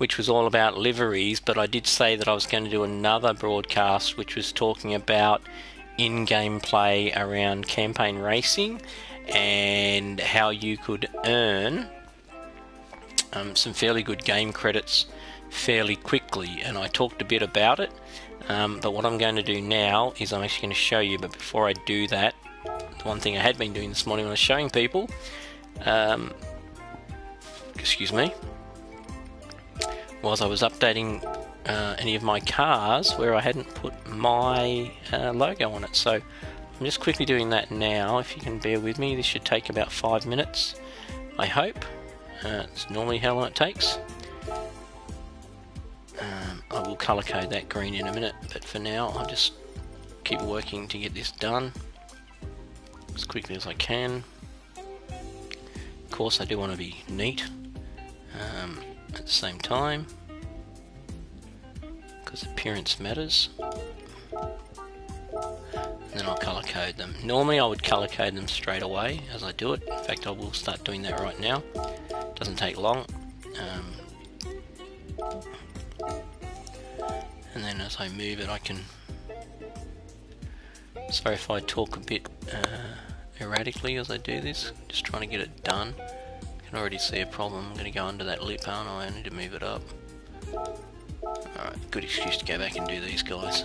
which was all about liveries, but I did say that I was going to do another broadcast which was talking about in-game play around campaign racing and how you could earn some fairly good game credits fairly quickly, and I talked a bit about it, but what I'm going to do now is I'm actually going to show you. But before I do that, the one thing I had been doing this morning when I was showing people, excuse me, was I was updating any of my cars where I hadn't put my logo on it. So I'm just quickly doing that now. If you can bear with me, this should take about 5 minutes, I hope. It's normally how long it takes. I will colour code that green in a minute, but for now I'll just keep working to get this done as quickly as I can. Of course I do want to be neat at the same time, because appearance matters. And then I'll colour code them. Normally I would colour code them straight away as I do it. In fact, I will start doing that right now. Doesn't take long. And then as I move it, I can... Sorry if I talk a bit erratically as I do this, just trying to get it done. I can already see a problem. I'm going to go under that lip, aren't I? I need to move it up. Alright, good excuse to go back and do these guys.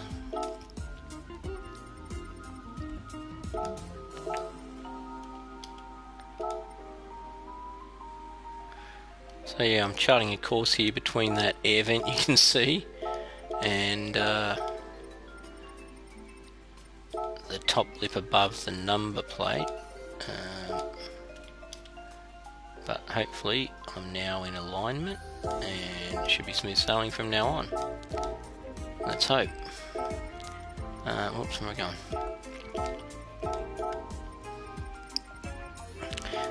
So yeah, I'm charting a course here between that air vent you can see and the top lip above the number plate, but hopefully I'm now in alignment and it should be smooth sailing from now on. Let's hope. Whoops, where am I going?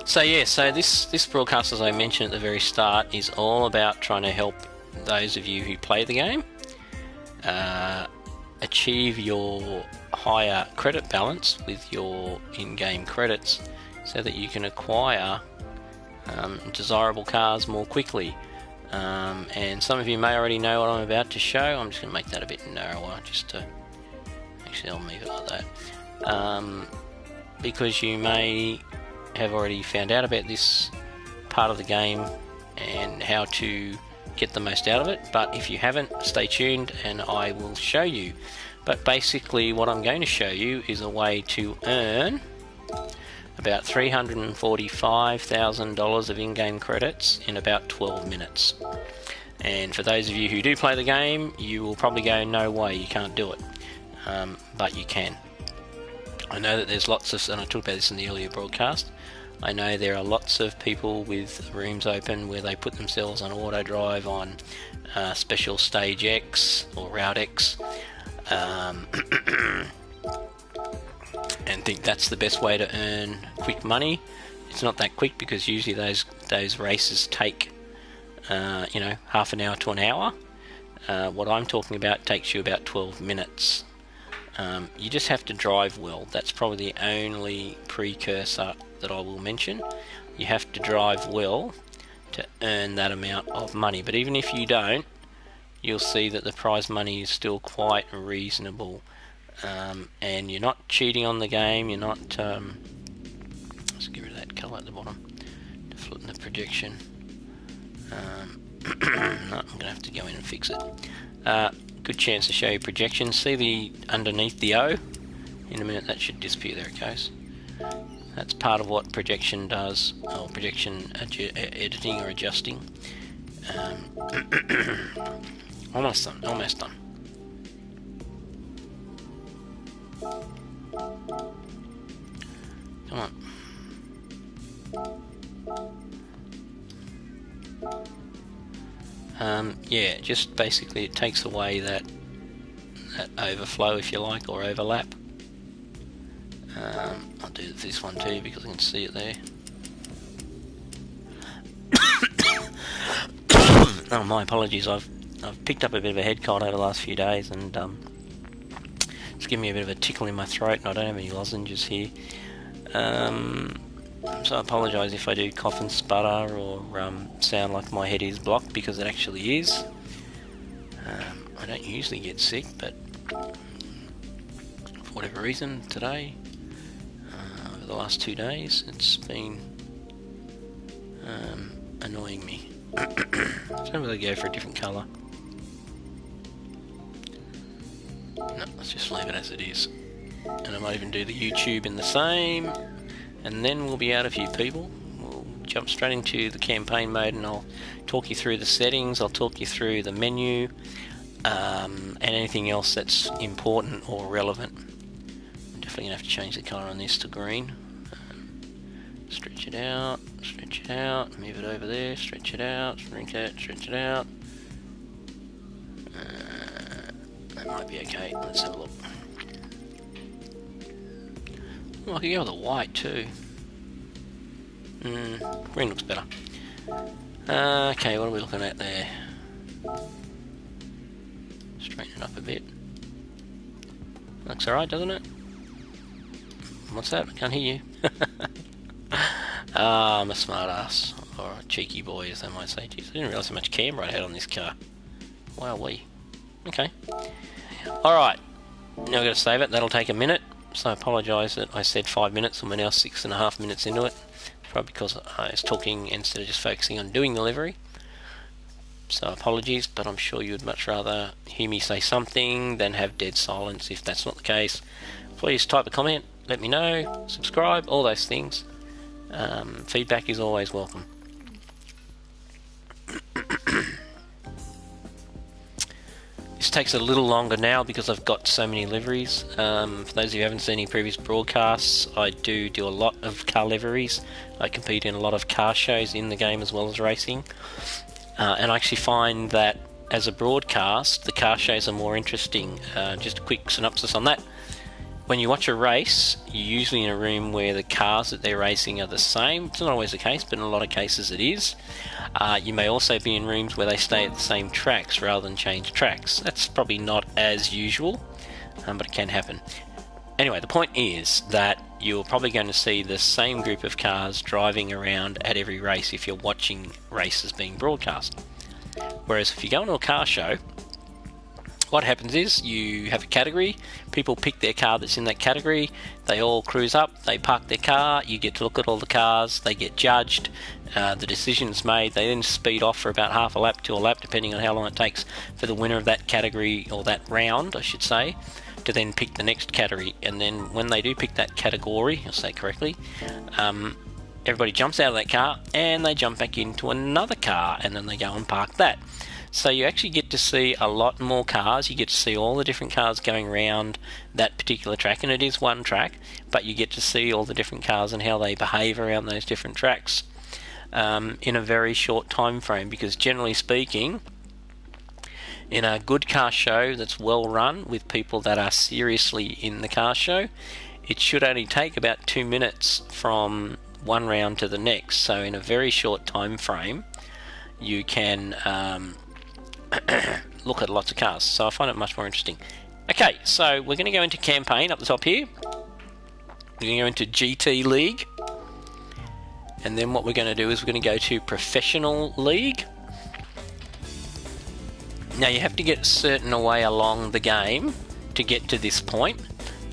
So yeah, so this broadcast, as I mentioned at the very start, is all about trying to help those of you who play the game achieve your higher credit balance with your in-game credits, so that you can acquire desirable cars more quickly. And some of you may already know what I'm about to show. I'm just going to make that a bit narrower, just to... Actually, I'll leave it like that. Because you may have already found out about this part of the game and how to get the most out of it, but if you haven't, stay tuned and I will show you. But basically what I'm going to show you is a way to earn about $345,000 of in-game credits in about 12 minutes. And for those of you who do play the game, you will probably go, no way, you can't do it. But you can. I know that there's lots of, and I talked about this in the earlier broadcast, I know there are lots of people with rooms open where they put themselves on auto drive on special stage X or route X, and think that's the best way to earn quick money. It's not that quick, because usually those races take you know, half an hour to an hour. What I'm talking about takes you about 12 minutes. You just have to drive well. That's probably the only precursor that I will mention. You have to drive well to earn that amount of money. But even if you don't, you'll see that the prize money is still quite reasonable. And you're not cheating on the game. You're not... let's get rid of that colour at the bottom to flip the projection. No, I'm going to have to go in and fix it. Good chance to show you projection. See the underneath the O? In a minute that should disappear. There it goes. That's part of what projection does, or projection editing or adjusting. Almost done, almost done. Come on. Yeah, just basically it takes away that overflow, if you like, or overlap. I'll do this one too because I can see it there. Oh, my apologies. I've picked up a bit of a head cold over the last few days, and it's given me a bit of a tickle in my throat, and I don't have any lozenges here. So I apologise if I do cough and sputter or sound like my head is blocked, because it actually is. I don't usually get sick, but for whatever reason today, over the last 2 days, it's been annoying me. So I'm going to go for a different colour. No, let's just leave it as it is. And I might even do the YouTube in the same, and then we'll be out of here, people. We'll jump straight into the campaign mode, and I'll talk you through the settings, I'll talk you through the menu, and anything else that's important or relevant. I'm definitely going to have to change the colour on this to green. Stretch it out, move it over there, stretch it out, stretch it out. That might be okay. Let's have a look. Oh, I could go with a white too. Green looks better. Okay, what are we looking at there? Straighten it up a bit. Looks alright, doesn't it? What's that? I can't hear you. I'm a smart ass, or a cheeky boy, as they might say. Jeez, I didn't realise how much camera I had on this car. Wowee. Okay. Alright, now I've got to save it. That'll take a minute, so I apologise that I said 5 minutes and we're now 6.5 minutes into it. Probably because I was talking instead of just focusing on doing the livery. So apologies, but I'm sure you'd much rather hear me say something than have dead silence. If that's not the case, please type a comment, let me know, subscribe, all those things. Feedback is always welcome. This takes a little longer now because I've got so many liveries. For those of you who haven't seen any previous broadcasts, I do a lot of car liveries. I compete in a lot of car shows in the game as well as racing. And I actually find that as a broadcast, the car shows are more interesting. Just a quick synopsis on that. When you watch a race, you're usually in a room where the cars that they're racing are the same. It's not always the case, but in a lot of cases it is. You may also be in rooms where they stay at the same tracks rather than change tracks. That's probably not as usual, but it can happen. Anyway, the point is that you're probably going to see the same group of cars driving around at every race if you're watching races being broadcast. Whereas if you go into a car show, what happens is you have a category, people pick their car that's in that category, they all cruise up, they park their car, you get to look at all the cars, they get judged, the decision's made, they then speed off for about half a lap to a lap, depending on how long it takes for the winner of that category, or that round I should say, to then pick the next category. And then when they do pick that category, I'll say correctly, everybody jumps out of that car and they jump back into another car, and then they go and park that. So you actually get to see a lot more cars, you get to see all the different cars going around that particular track, and it is one track, but you get to see all the different cars and how they behave around those different tracks in a very short time frame, because generally speaking, in a good car show that's well run with people that are seriously in the car show, it should only take about 2 minutes from one round to the next. So in a very short time frame, you can look at lots of cars. So I find it much more interesting. Okay, so we're going to go into campaign up the top here. We're going to go into GT League. And then what we're going to do is we're going to go to Professional League. Now you have to get a certain way along the game to get to this point.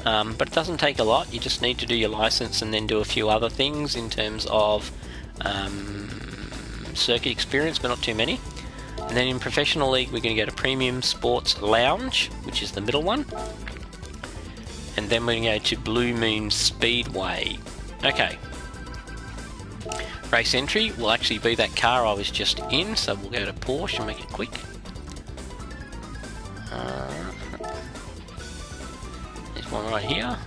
But it doesn't take a lot. You just need to do your license and then do a few other things in terms of circuit experience, but not too many. And then in Professional League, we're going to go to Premium Sports Lounge, which is the middle one. And then we're going to go to Blue Moon Speedway. Okay. Race entry will actually be that car I was just in, so we'll go to Porsche and make it quick. There's one right here.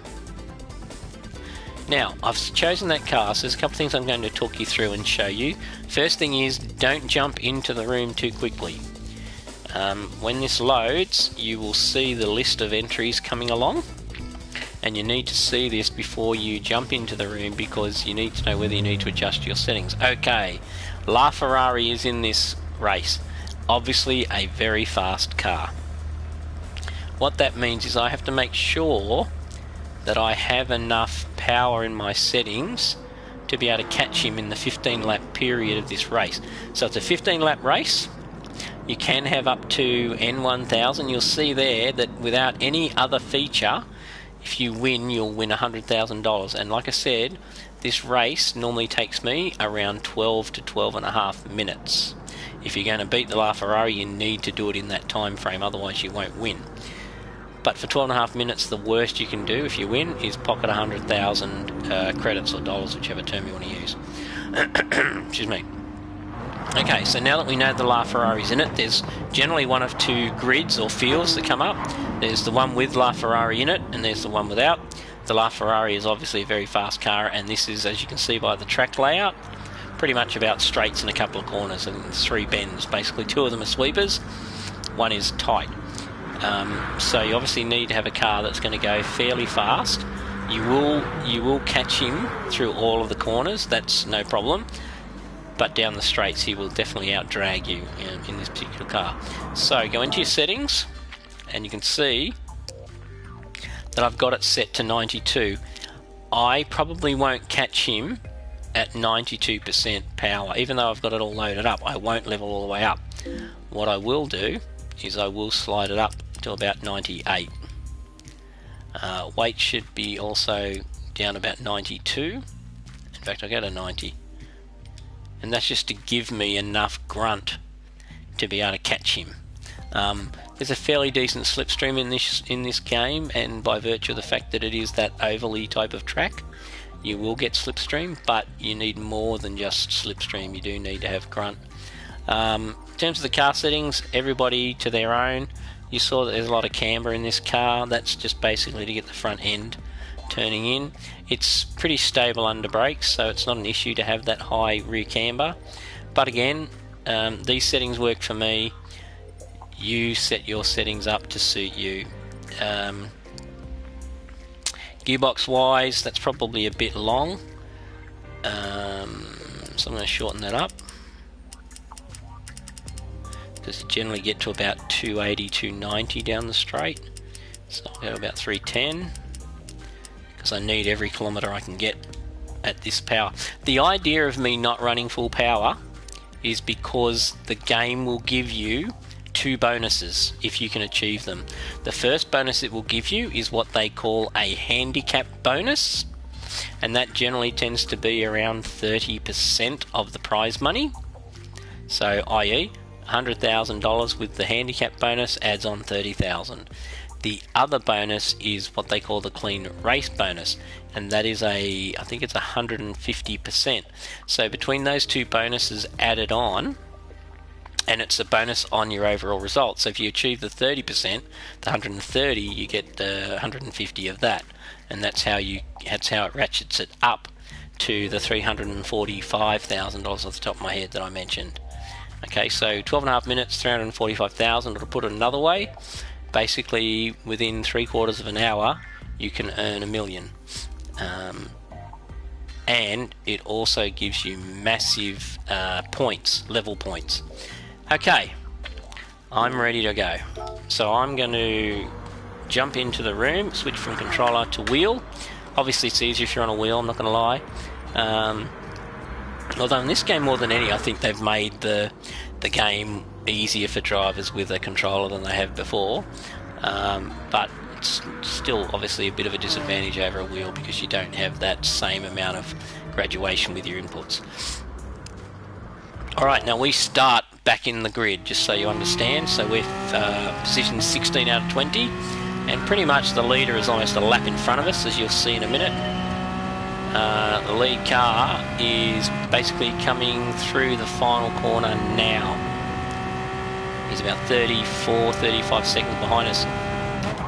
Now, I've chosen that car, so there's a couple of things I'm going to talk you through and show you. First thing is, don't jump into the room too quickly. When this loads, you will see the list of entries coming along, and you need to see this before you jump into the room, because you need to know whether you need to adjust your settings. Okay, LaFerrari is in this race. Obviously a very fast car. What that means is I have to make sure that I have enough power in my settings to be able to catch him in the 15 lap period of this race. So it's a 15 lap race. You can have up to N1000. You'll see there that without any other feature, if you win, you'll win $100,000. And like I said, this race normally takes me around 12 to 12.5 minutes. If you're going to beat the LaFerrari, you need to do it in that time frame, otherwise you won't win. But for 12.5 minutes, the worst you can do if you win is pocket 100,000 credits or dollars, whichever term you want to use. Excuse me. Okay, so now that we know the LaFerrari's in it, there's generally one of two grids or fields that come up. There's the one with LaFerrari in it, and there's the one without. The LaFerrari is obviously a very fast car, and this is, as you can see by the track layout, pretty much about straights and a couple of corners and 3 bends. Basically, 2 of them are sweepers, 1 is tight. So you obviously need to have a car that's going to go fairly fast. You will catch him through all of the corners, that's no problem. But down the straights he will definitely outdrag you in this particular car. So go into your settings and you can see that I've got it set to 92. I probably won't catch him at 92% power. Even though I've got it all loaded up, I won't level all the way up. What I will do is I will slide it up to about 98. Weight should be also down about 92. In fact, I'll go to 90. And that's just to give me enough grunt to be able to catch him. There's a fairly decent slipstream in this game, and by virtue of the fact that it is that overly type of track, you will get slipstream, but you need more than just slipstream. You do need to have grunt. In terms of the car settings, everybody to their own. You saw that there's a lot of camber in this car. That's just basically to get the front end turning in. It's pretty stable under brakes, so it's not an issue to have that high rear camber. But again, these settings work for me. You set your settings up to suit you. Gearbox wise, that's probably a bit long, so I'm going to shorten that up, because you generally get to about 280, 290 down the straight. So I'll go about 310, because I need every kilometre I can get at this power. The idea of me not running full power is because the game will give you 2 bonuses if you can achieve them. The first bonus it will give you is what they call a handicap bonus, and that generally tends to be around 30% of the prize money. So i.e. $100,000 with the handicap bonus adds on 30,000. The other bonus is what they call the clean race bonus, and that is I think it's 150%. So between those 2 bonuses added on, and it's a bonus on your overall result. So if you achieve the 30%, the 130, you get 150 of that, and that's how it ratchets it up to the $345,000 off the top of my head that I mentioned. Okay, so 12.5 minutes, 345,000. Or to put it another way, basically within 3/4 of an hour, you can earn $1 million. And it also gives you massive points, level points. Okay, I'm ready to go. So I'm going to jump into the room, switch from controller to wheel. Obviously it's easier if you're on a wheel, I'm not going to lie. Although in this game more than any, I think they've made the game easier for drivers with a controller than they have before. But it's still obviously a bit of a disadvantage over a wheel because you don't have that same amount of graduation with your inputs. Alright, now we start back in the grid, just so you understand. So we're positioned 16 out of 20, and pretty much the leader is almost a lap in front of us, as you'll see in a minute. The lead car is basically coming through the final corner now. He's about 34, 35 seconds behind us.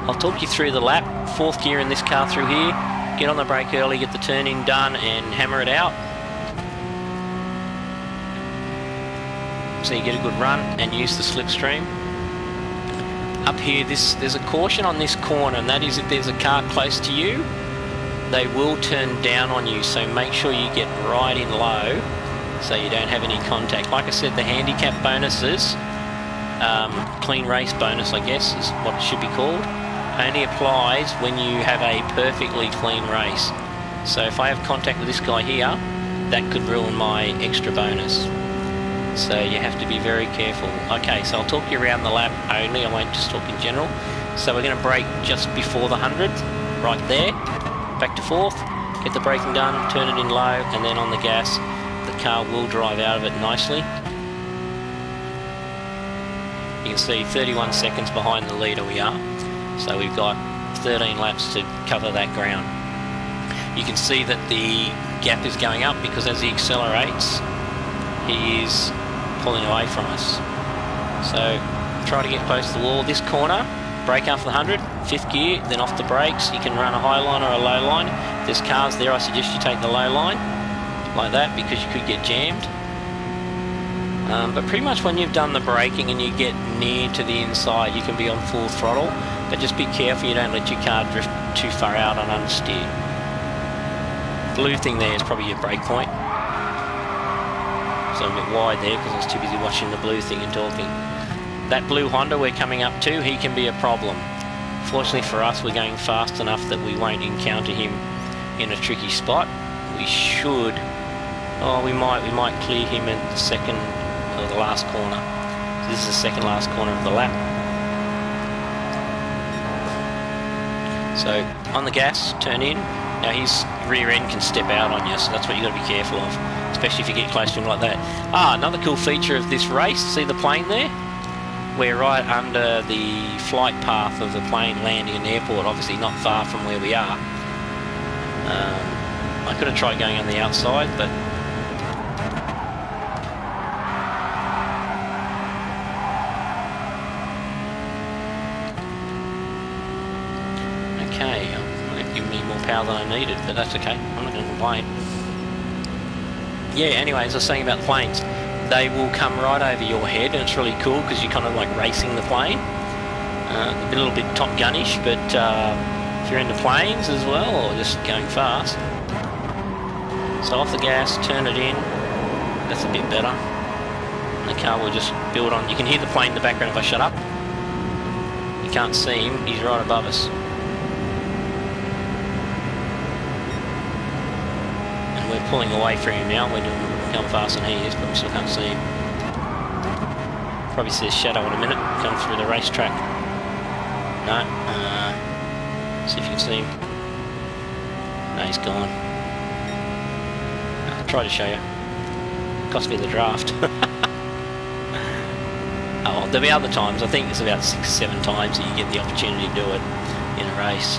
I'll talk you through the lap. 4th gear in this car through here. Get on the brake early, get the turn in done, and hammer it out. So you get a good run and use the slipstream. Up here, there's a caution on this corner, and that is if there's a car close to you, they will turn down on you, so make sure you get right in low so you don't have any contact. Like I said, the handicap bonuses, clean race bonus I guess is what it should be called, only applies when you have a perfectly clean race. So if I have contact with this guy here, that could ruin my extra bonus. So you have to be very careful. Okay, so I'll talk you around the lap only, I won't just talk in general. So we're going to brake just before the 100, right there, back to 4th, get the braking done, turn it in low, and then on the gas, the car will drive out of it nicely. You can see 31 seconds behind the leader we are, so we've got 13 laps to cover that ground. You can see that the gap is going up because as he accelerates, he is pulling away from us. So try to get close to the wall. This corner, brake after the 100, 5th gear, then off the brakes. You can run a high line or a low line. If there's cars there, I suggest you take the low line, like that, because you could get jammed. But pretty much when you've done the braking and you get near to the inside, you can be on full throttle, but just be careful you don't let your car drift too far out on understeer. Blue thing there is probably your brake point. So I'm a bit wide there because I was too busy watching the blue thing and talking. That blue Honda we're coming up to, he can be a problem. Fortunately for us, we're going fast enough that we won't encounter him in a tricky spot. We should, we might clear him in the second or the last corner. So this is the second last corner of the lap. So on the gas, turn in. Now his rear end can step out on you, so that's what you've got to be careful of, especially if you get close to him like that. Another cool feature of this race, see the plane there? We're right under the flight path of the plane landing in the airport, obviously not far from where we are. I could have tried going on the outside, but okay, they've given me more power than I needed, but that's okay, I'm not going to complain. Yeah, anyway, as I was saying about planes, they will come right over your head, and it's really cool because you're kind of like racing the plane. A little bit Top Gun-ish, but if you're into planes as well, or just going fast. So off the gas, turn it in, that's a bit better. And the car will just build on. You can hear the plane in the background if I shut up. You can't see him, he's right above us. And we're pulling away from him now, we're going faster than he is, but we still can't see him. Probably see his shadow in a minute, come through the racetrack. No, see if you can see him. No, he's gone. I'll try to show you. Cost me the draft. Oh, well, there'll be other times. I think there's about 6 or 7 times that you get the opportunity to do it in a race.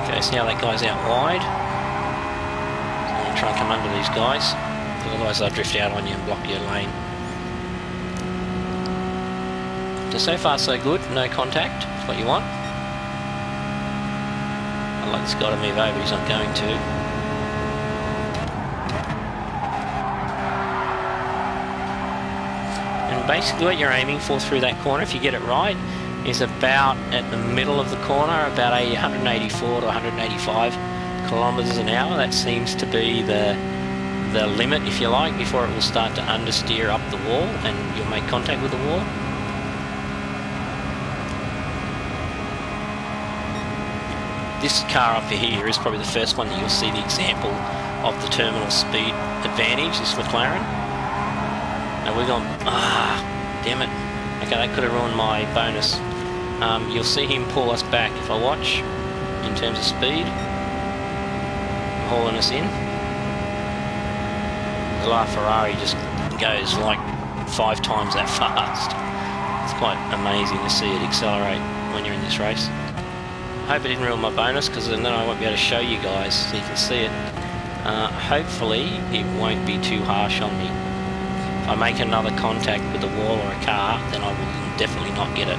Okay, see how that guy's out wide. So I'm going to try and come under these guys, because otherwise they'll drift out on you and block your lane. So far so good, no contact, that's what you want. I'd like this guy to move over, he's not going to. And basically what you're aiming for through that corner, if you get it right, is about at the middle of the corner, about 184 to 185 kilometres an hour. That seems to be the limit, if you like, before it will start to understeer up the wall and you'll make contact with the wall. This car up here is probably the first one that you'll see the example of the terminal speed advantage, this McLaren. Now we're going, damn it. Okay, that could have ruined my bonus. You'll see him pull us back if I watch, in terms of speed. Hauling us in. The LaFerrari just goes like 5 times that fast. It's quite amazing to see it accelerate when you're in this race. I hope it didn't ruin my bonus, because then I won't be able to show you guys so you can see it. Hopefully it won't be too harsh on me. If I make another contact with a wall or a car, then I will definitely not get it.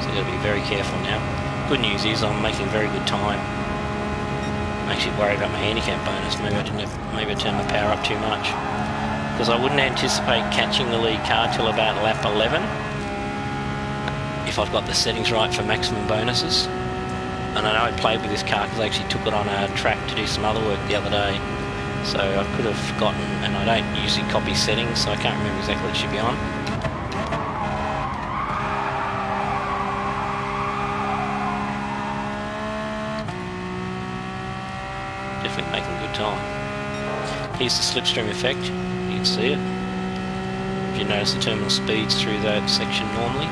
So I've got to be very careful now. Good news is I'm making very good time. I'm actually worried about my handicap bonus. Maybe I turned my power up too much. Because I wouldn't anticipate catching the lead car till about lap 11. If I've got the settings right for maximum bonuses. And I know I played with this car because I actually took it on a track to do some other work the other day. So I could have forgotten, and I don't usually copy settings, so I can't remember exactly what it should be on. time. Here's the slipstream effect. You can see it. If you notice the terminal speeds through that section normally.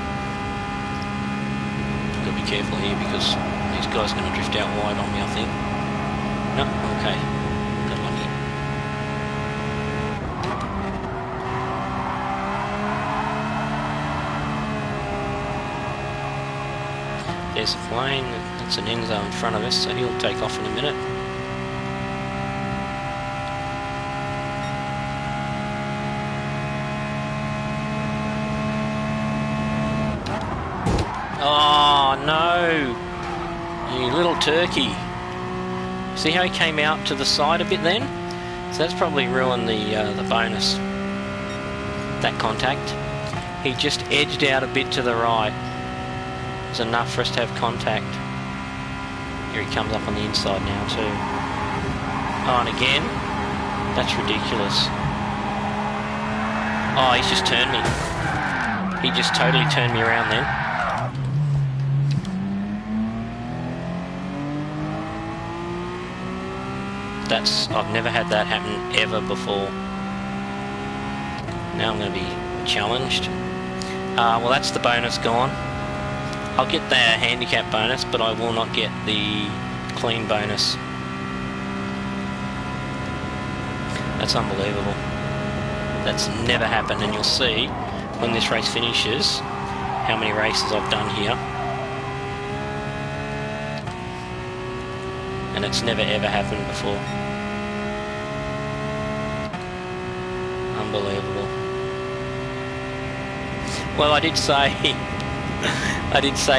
Got to be careful here because these guys are going to drift out wide on me, I think. No, okay. Got lucky. There's a plane. That's an Enzo in front of us, so he'll take off in a minute. Oh no! You little turkey. See how he came out to the side a bit then? So that's probably ruined the bonus. That contact. He just edged out a bit to the right. It's enough for us to have contact. Here he comes up on the inside now too. Oh, and again? That's ridiculous. Oh, he's just turned me. He just totally turned me around then. I've never had that happen ever before. Now I'm going to be challenged. Well, that's the bonus gone. I'll get the handicap bonus, but I will not get the clean bonus. That's unbelievable. That's never happened, and you'll see when this race finishes how many races I've done here. And it's never ever happened before. Unbelievable. Well, I did say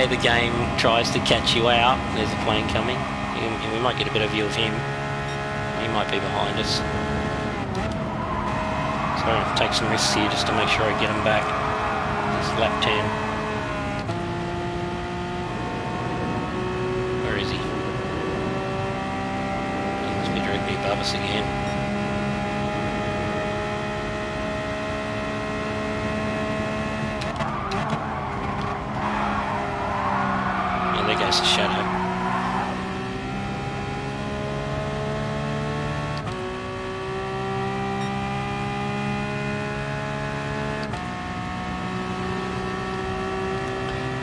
the game tries to catch you out. There's a plane coming. We might get a better view of him. He might be behind us. So I'm going to take some risks here just to make sure I get him back. This is lap 10. Where is he? He must be directly above us again. There goes the shadow.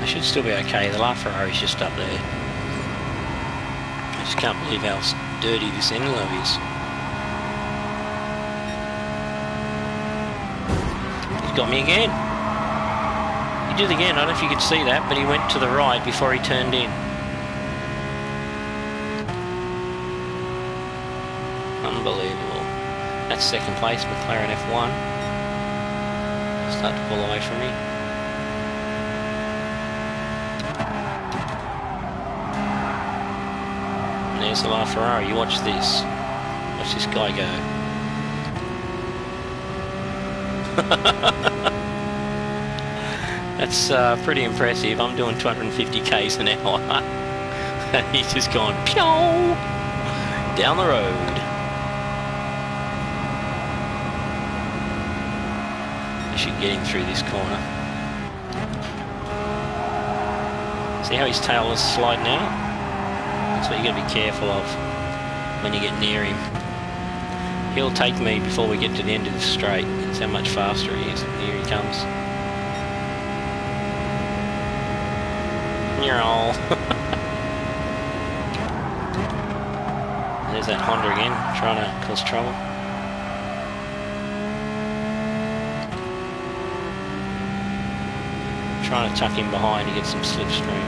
I should still be okay. The LaFerrari's just up there. I just can't believe how dirty this Enzo is. He's got me again. He did again. I don't know if you could see that, but he went to the right before he turned in. Unbelievable. That's second place, McLaren F1. Start to pull away from me. And there's the LaFerrari. You watch this. Watch this guy go. That's pretty impressive. I'm doing 250 k's an hour. He's just gone pew down the road. I should get him through this corner. See how his tail is sliding out? That's what you got to be careful of when you get near him. He'll take me before we get to the end of the straight. That's how much faster he is. Here he comes. You're all. There's that Honda again, trying to cause trouble. Trying to tuck him behind to get some slipstream,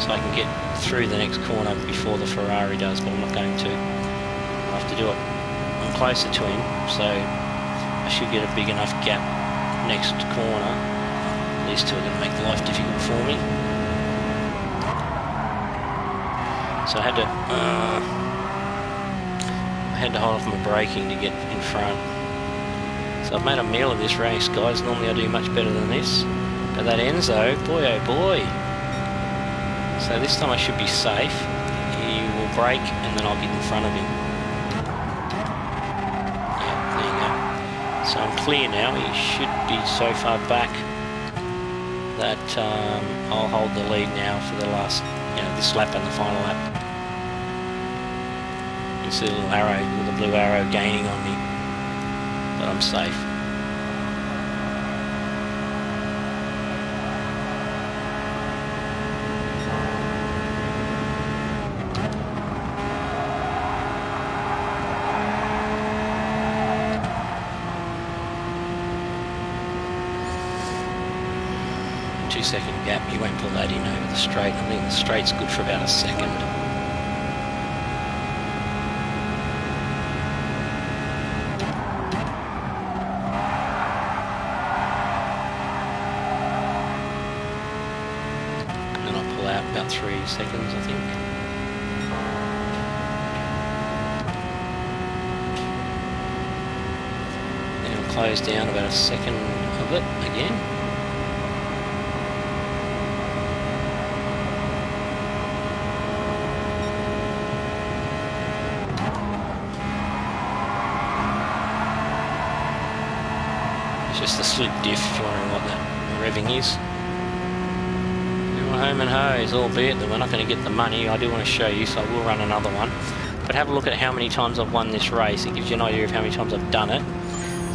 so I can get through the next corner before the Ferrari does, but I'm not going to. I have to do it. I'm closer to him, so I should get a big enough gap next corner. These two are going to make life difficult for me. So I had to hold off my braking to get in front. So I've made a meal of this race, guys. Normally I do much better than this. But that Enzo, boy oh boy. So this time I should be safe. He will brake and then I'll get in front of him. Yeah, there you go. So I'm clear now. He should be so far back that I'll hold the lead now for the last, this lap and the final lap. You see the little arrow, with the blue arrow gaining on me, but I'm safe. 2-second gap, you won't pull that in over the straight. I think the straight's good for about a second. And I'll pull out about 3 seconds, I think. Then I'll close down about a second of it again. Just the slip diff, if you're wondering what that revving is. Home and hose, albeit that we're not going to get the money. I do want to show you, so I will run another one. But have a look at how many times I've won this race. It gives you an idea of how many times I've done it.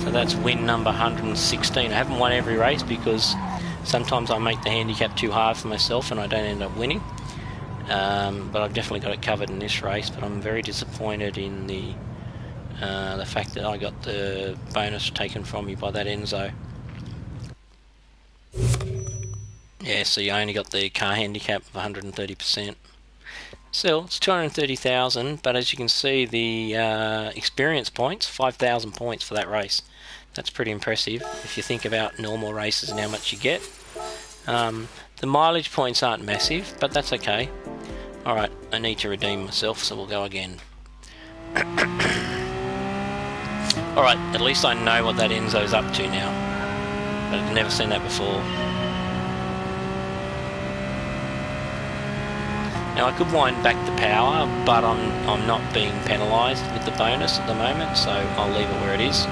So that's win number 116. I haven't won every race because sometimes I make the handicap too hard for myself and I don't end up winning. But I've definitely got it covered in this race. But I'm very disappointed in the fact that I got the bonus taken from me by that Enzo. Yeah, so you only got the car handicap of 130%. Still, it's 230,000, but as you can see, the experience points, 5,000 points for that race. That's pretty impressive if you think about normal races and how much you get. The mileage points aren't massive, but that's okay. Alright, I need to redeem myself, so we'll go again. Alright, at least I know what that Enzo's up to now. But I've never seen that before. Now I could wind back the power, but I'm not being penalised with the bonus at the moment, so I'll leave it where it is.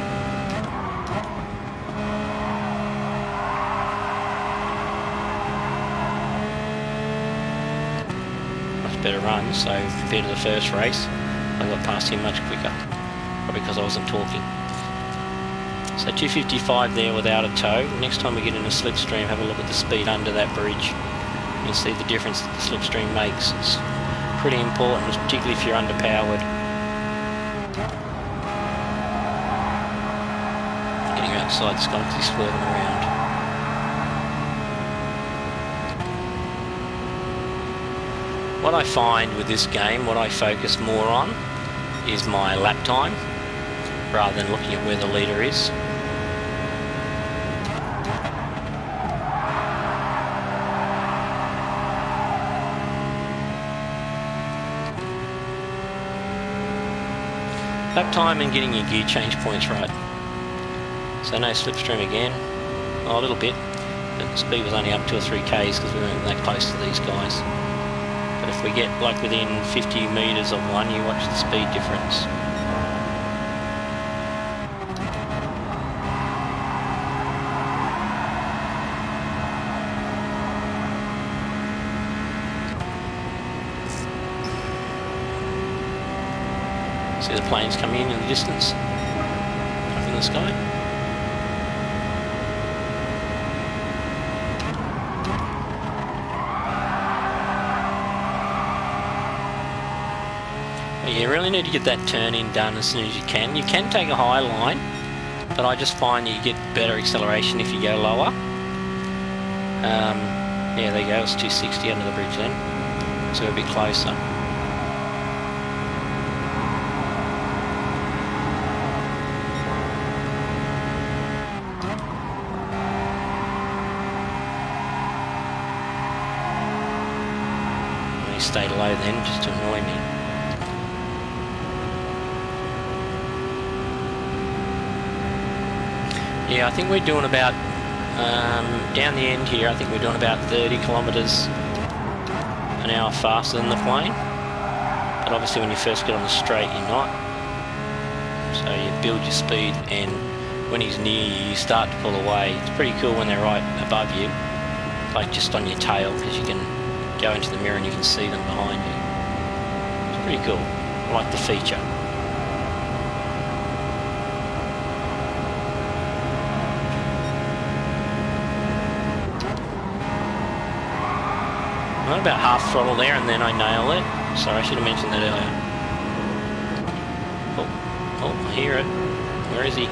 Much better run, so compared to the first race, I got past him much quicker, probably because I wasn't talking. So 255 there without a tow. Next time we get in a slipstream, have a look at the speed under that bridge. You'll see the difference that the slipstream makes. It's pretty important, particularly if you're underpowered. Getting outside the sky because he's swerving around. What I find with this game, what I focus more on, is my lap time, rather than looking at where the leader is. Lap time and getting your gear change points right. So no slipstream again. Oh, a little bit. But the speed was only up 2 or 3 Ks because we weren't that close to these guys. But if we get like within 50 metres of one, you watch the speed difference. See the planes coming in the distance, up in the sky. But you really need to get that turn in done as soon as you can. You can take a high line, but I just find you get better acceleration if you go lower. Yeah, there you go, it's 260 under the bridge then, so we're a bit closer. Stayed low then, just to annoy me. Yeah, I think we're doing about, down the end here, I think we're doing about 30 kilometres an hour faster than the plane. But obviously when you first get on the straight, you're not. So you build your speed, and when he's near you, you start to pull away. It's pretty cool when they're right above you, like just on your tail, because you can go into the mirror and you can see them behind you. It's pretty cool. I like the feature. I'm about half throttle there and then I nail it. Sorry, I should have mentioned that earlier. Oh, I hear it. Where is he?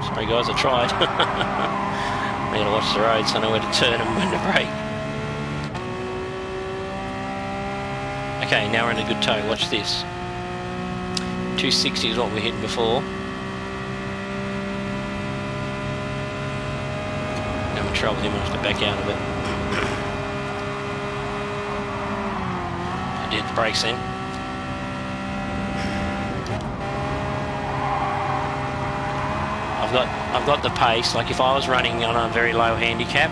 Sorry guys, I tried. I gotta watch the road so I know where to turn and when to brake. Okay, now we're in a good tow. Watch this. 260 is what we hit before. Now I'm in trouble here, I have to back out of it. I did the brakes in. I've got the pace. Like if I was running on a very low handicap,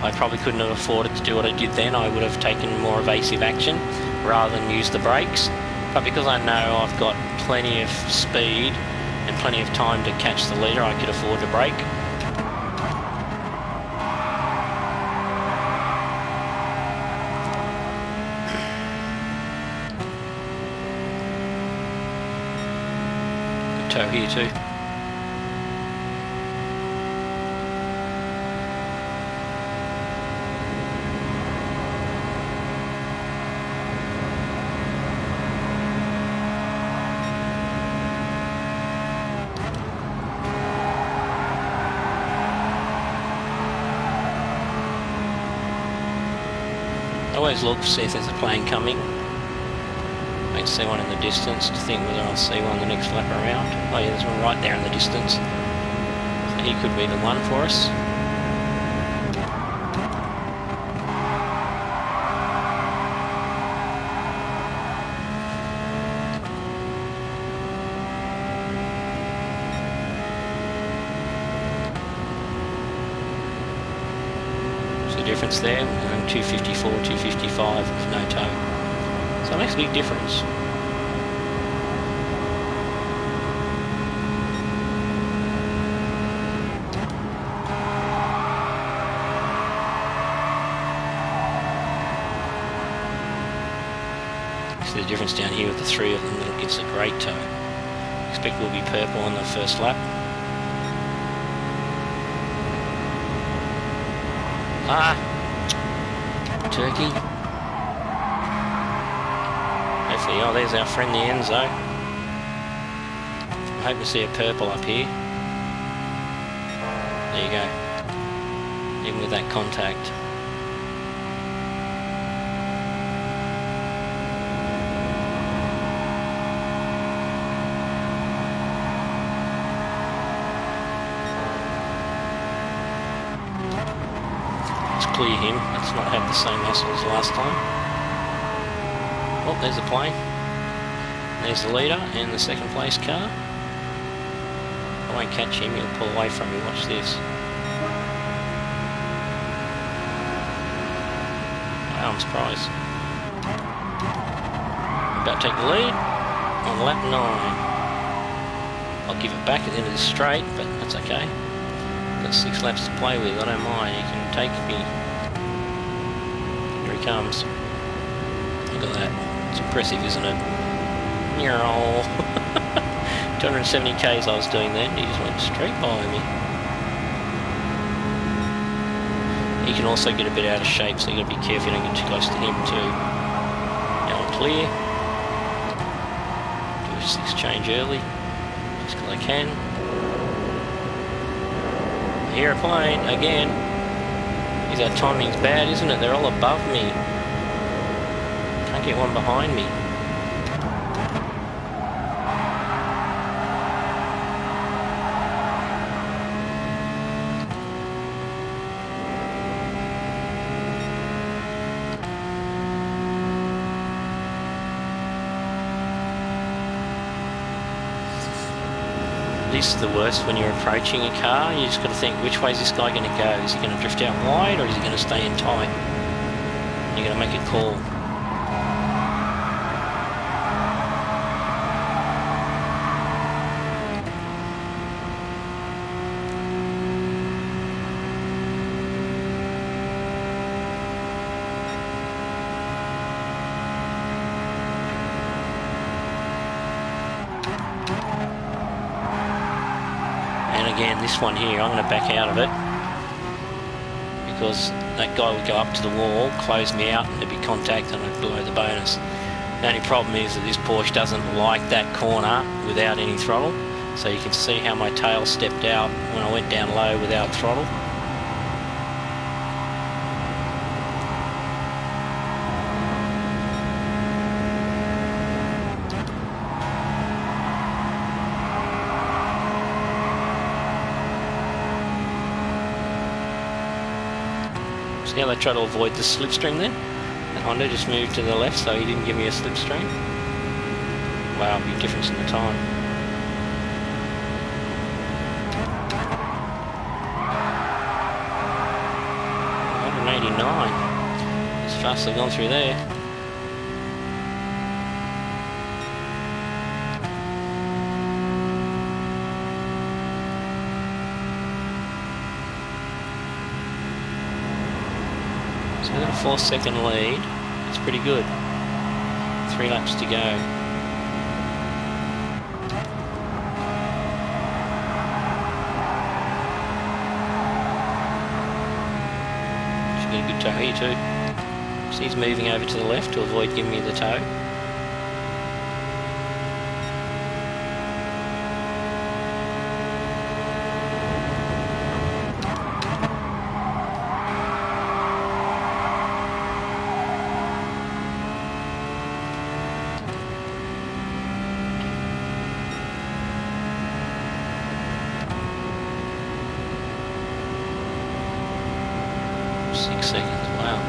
I probably couldn't have afforded to do what I did then. I would have taken more evasive action rather than use the brakes. But because I know I've got plenty of speed and plenty of time to catch the leader, I could afford to brake. Good tow here too. Always look to see if there's a plane coming. I can see one in the distance to think whether I'll see one the next lap around. Oh yeah, there's one right there in the distance. So he could be the one for us. Difference there, 254, 255 with no tow. So it makes a big difference. See the difference down here with the three of them, that gives a great tow. Expect we'll be purple on the first lap. Turkey. Hopefully, oh, there's our friend the Enzo. I hope to see a purple up here. There you go. Even with that contact. Clear him. Let's not have the same hassle as last time. Oh, there's the plane. There's the leader and the second place car. I won't catch him, he'll pull away from me. Watch this. Wow, I'm surprised. About to take the lead on lap 9. I'll give it back at the end of the straight, but that's okay. Got 6 laps to play with, I don't mind. He can take me. Here he comes. Look at that. It's impressive, isn't it? 270 k's I was doing then, he just went straight by me. He can also get a bit out of shape, so you got to be careful you don't get too close to him too. Now I'm clear. Do a 6 change early, just because I can. I hear a plane again. Is our timing's bad, isn't it? They're all above me. Can't get one behind me. This is the worst when you're approaching a car. You just got to think, which way is this guy going to go? Is he going to drift out wide or is he going to stay in tight? You're going to make a call. again, this one here, I'm going to back out of it because that guy would go up to the wall, close me out, and there'd be contact and I'd blow the bonus. The only problem is that this Porsche doesn't like that corner without any throttle, so you can see how my tail stepped out when I went down low without throttle. See how they try to avoid the slipstream then? That Honda just moved to the left, so he didn't give me a slipstream. Wow, big difference in the time. As fast as I've gone through there. So I've got a 4-second lead. It's pretty good. 3 laps to go. Should get a good tow here too. So he's moving over to the left to avoid giving me the tow. Seconds, wow.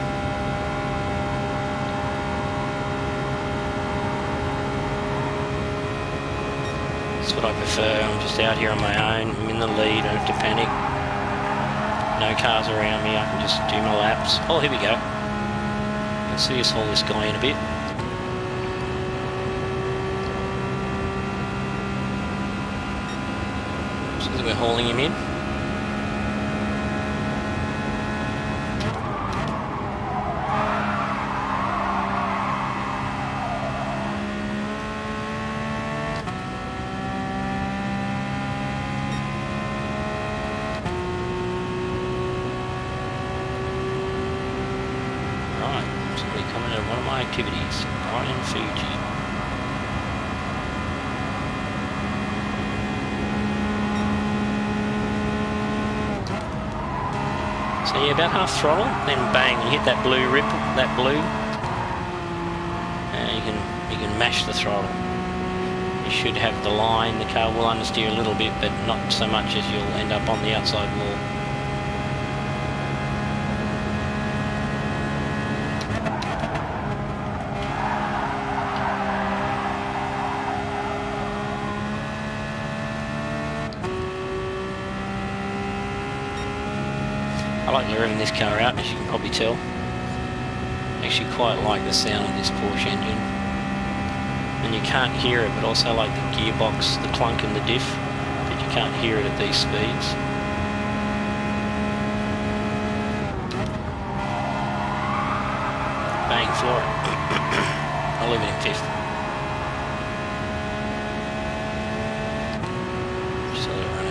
That's what I prefer. I'm just out here on my own. I'm in the lead. I don't have to panic. No cars around me. I can just do my laps. Oh, here we go. Let's see us haul this guy in a bit. So we're hauling him in. One of my activities, Ryan Fuji. So yeah, about half throttle, then bang, you hit that blue ripple, that blue, and you can mash the throttle. You should have the line. The car will understeer a little bit, but not so much as you'll end up on the outside wall. I like revving this car out, as you can probably tell. I actually quite like the sound of this Porsche engine. And you can't hear it, but also like the gearbox, the clunk and the diff, but you can't hear it at these speeds. Bang, floor it. I'll leave it in 5th. Just let it run out.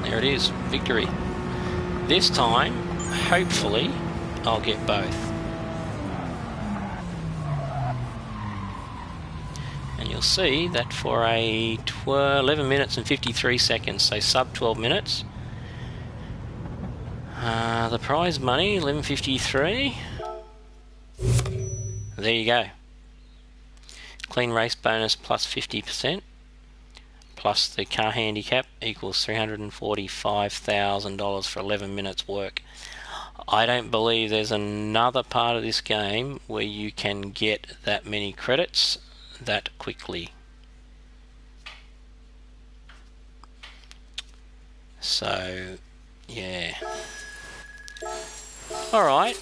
There it is, victory. This time, hopefully, I'll get both. And you'll see that for a 11 minutes and 53 seconds, so sub 12 minutes, the prize money, 11.53. There you go. Clean race bonus plus 50%. Plus the car handicap equals $345,000 for 11 minutes work. I don't believe there's another part of this game where you can get that many credits that quickly. So, yeah. Alright.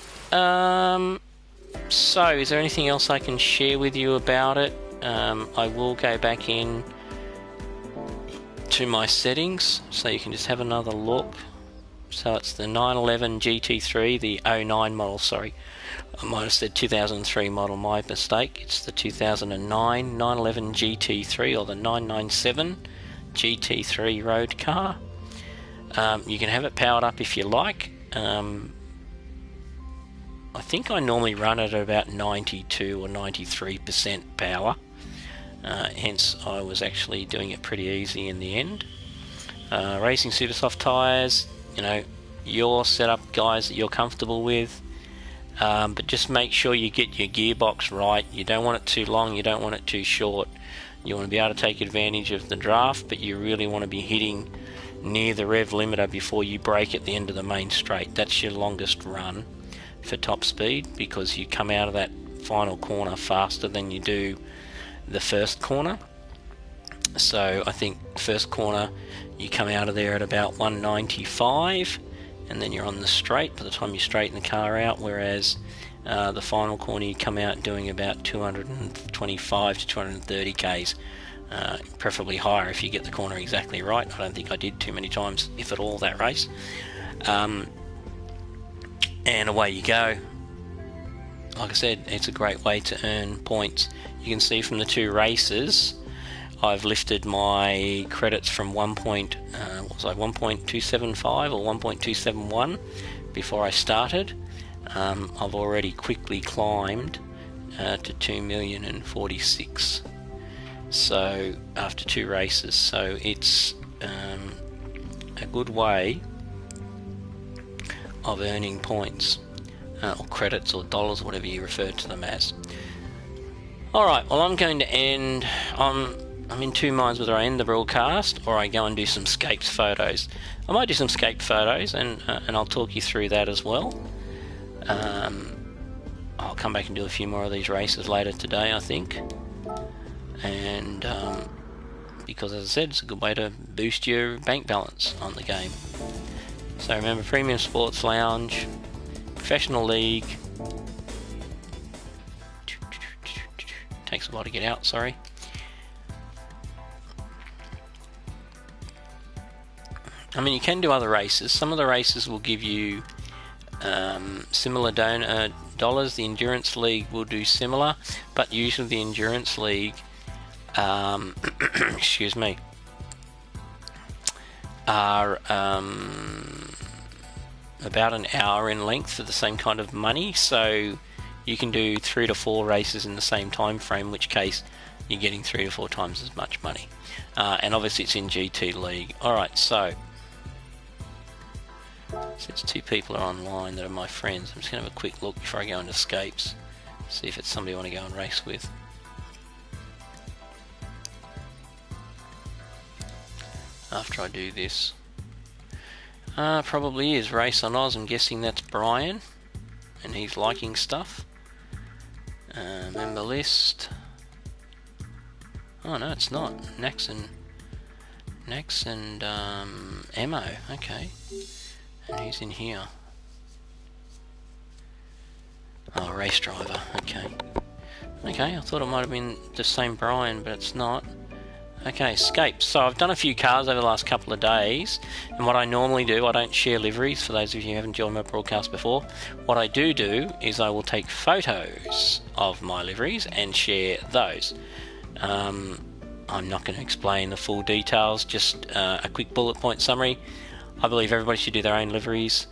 So, is there anything else I can share with you about it? I will go back in to my settings so you can just have another look. So it's the 911 GT3, the 09 model, sorry. I might have said 2003 model, my mistake. It's the 2009 911 GT3, or the 997 GT3 road car. You can have it powered up if you like. I think I normally run it at about 92 or 93% power. Hence I was actually doing it pretty easy in the end. Racing super soft tyres, you know, your setup, guys, that you're comfortable with. But just make sure you get your gearbox right. You don't want it too long, you don't want it too short. You want to be able to take advantage of the draft, but you really want to be hitting near the rev limiter before you brake at the end of the main straight. That's your longest run for top speed, because you come out of that final corner faster than you do the first corner. So I think first corner you come out of there at about 195, and then you're on the straight by the time you straighten the car out, whereas the final corner you come out doing about 225 to 230 k's, preferably higher if you get the corner exactly right. I don't think I did too many times, if at all, that race. And away you go. Like I said, it's a great way to earn points. You can see from the two races, I've lifted my credits from 1.275 or 1.271 before I started. I've already quickly climbed to 2,046,000. So after two races, so it's a good way of earning points, or credits, or dollars, whatever you refer to them as. Alright, well, I'm going to end, I'm in two minds whether I end the broadcast or I go and do some scaped photos. I might do some scaped photos, and I'll talk you through that as well. I'll come back and do a few more of these races later today, I think. And because, as I said, it's a good way to boost your bank balance on the game. So remember, Premium Sports Lounge, Professional League. Takes a while to get out, sorry. I mean, you can do other races. Some of the races will give you similar dollars. The Endurance League will do similar, but usually the Endurance League, excuse me, are about an hour in length for the same kind of money, so you can do 3 to 4 races in the same time frame, in which case you're getting 3 to 4 times as much money. And obviously it's in GT League. Alright, so since two people are online that are my friends, I'm just going to have a quick look before I go into escapes, see if it's somebody I want to go and race with. After I do this, probably is Race on Oz. I'm guessing that's Brian, and he's liking stuff. Member list. Oh no, it's not. Nax and Emo. Okay, and he's in here. Oh, race driver. Okay. Okay, I thought it might have been the same Brian, but it's not. Okay, escapes. So I've done a few cars over the last couple of days, and what I normally do, I don't share liveries, for those of you who haven't joined my broadcast before. What I do is I will take photos of my liveries and share those. I'm not going to explain the full details, just a quick bullet point summary. I believe everybody should do their own liveries.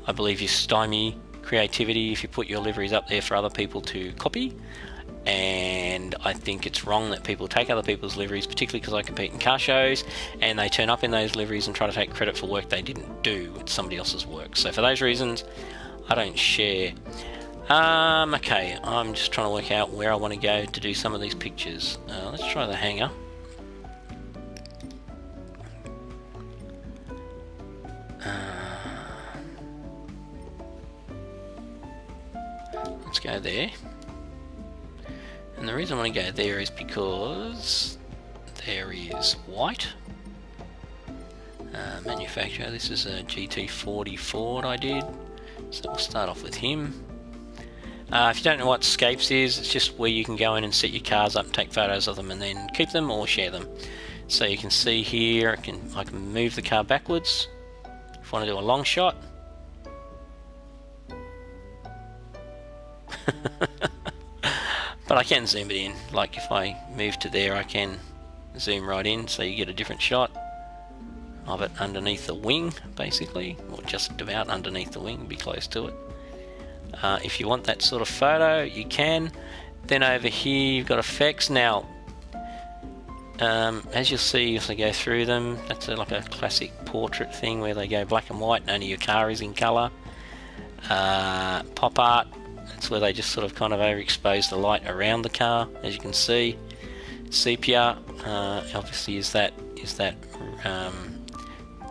I believe you stymie creativity if you put your liveries up there for other people to copy. And I think it's wrong that people take other people's liveries, particularly because I compete in car shows, and they turn up in those liveries and try to take credit for work they didn't do. It's somebody else's work. So for those reasons, I don't share. Okay, I'm just trying to work out where I want to go to do some of these pictures. Let's try the hangar. Let's go there. And the reason I want to go there is because there is white. Manufacturer, this is a GT40 Ford I did, so we'll start off with him. If you don't know what Scapes is, it's just where you can go in and set your cars up and take photos of them and then keep them or share them. So you can see here, I can move the car backwards If I want to do a long shot, but I can zoom it in. Like if I move to there, I can zoom right in, so you get a different shot of it underneath the wing, basically, or just about underneath the wing, be close to it. If you want that sort of photo, you can. Then over here you've got effects. Now, as you'll see as I go through them, that's like a classic portrait thing where they go black and white and only your car is in colour. Pop art, that's where they just sort of kind of overexpose the light around the car, as you can see. Sepia, obviously is that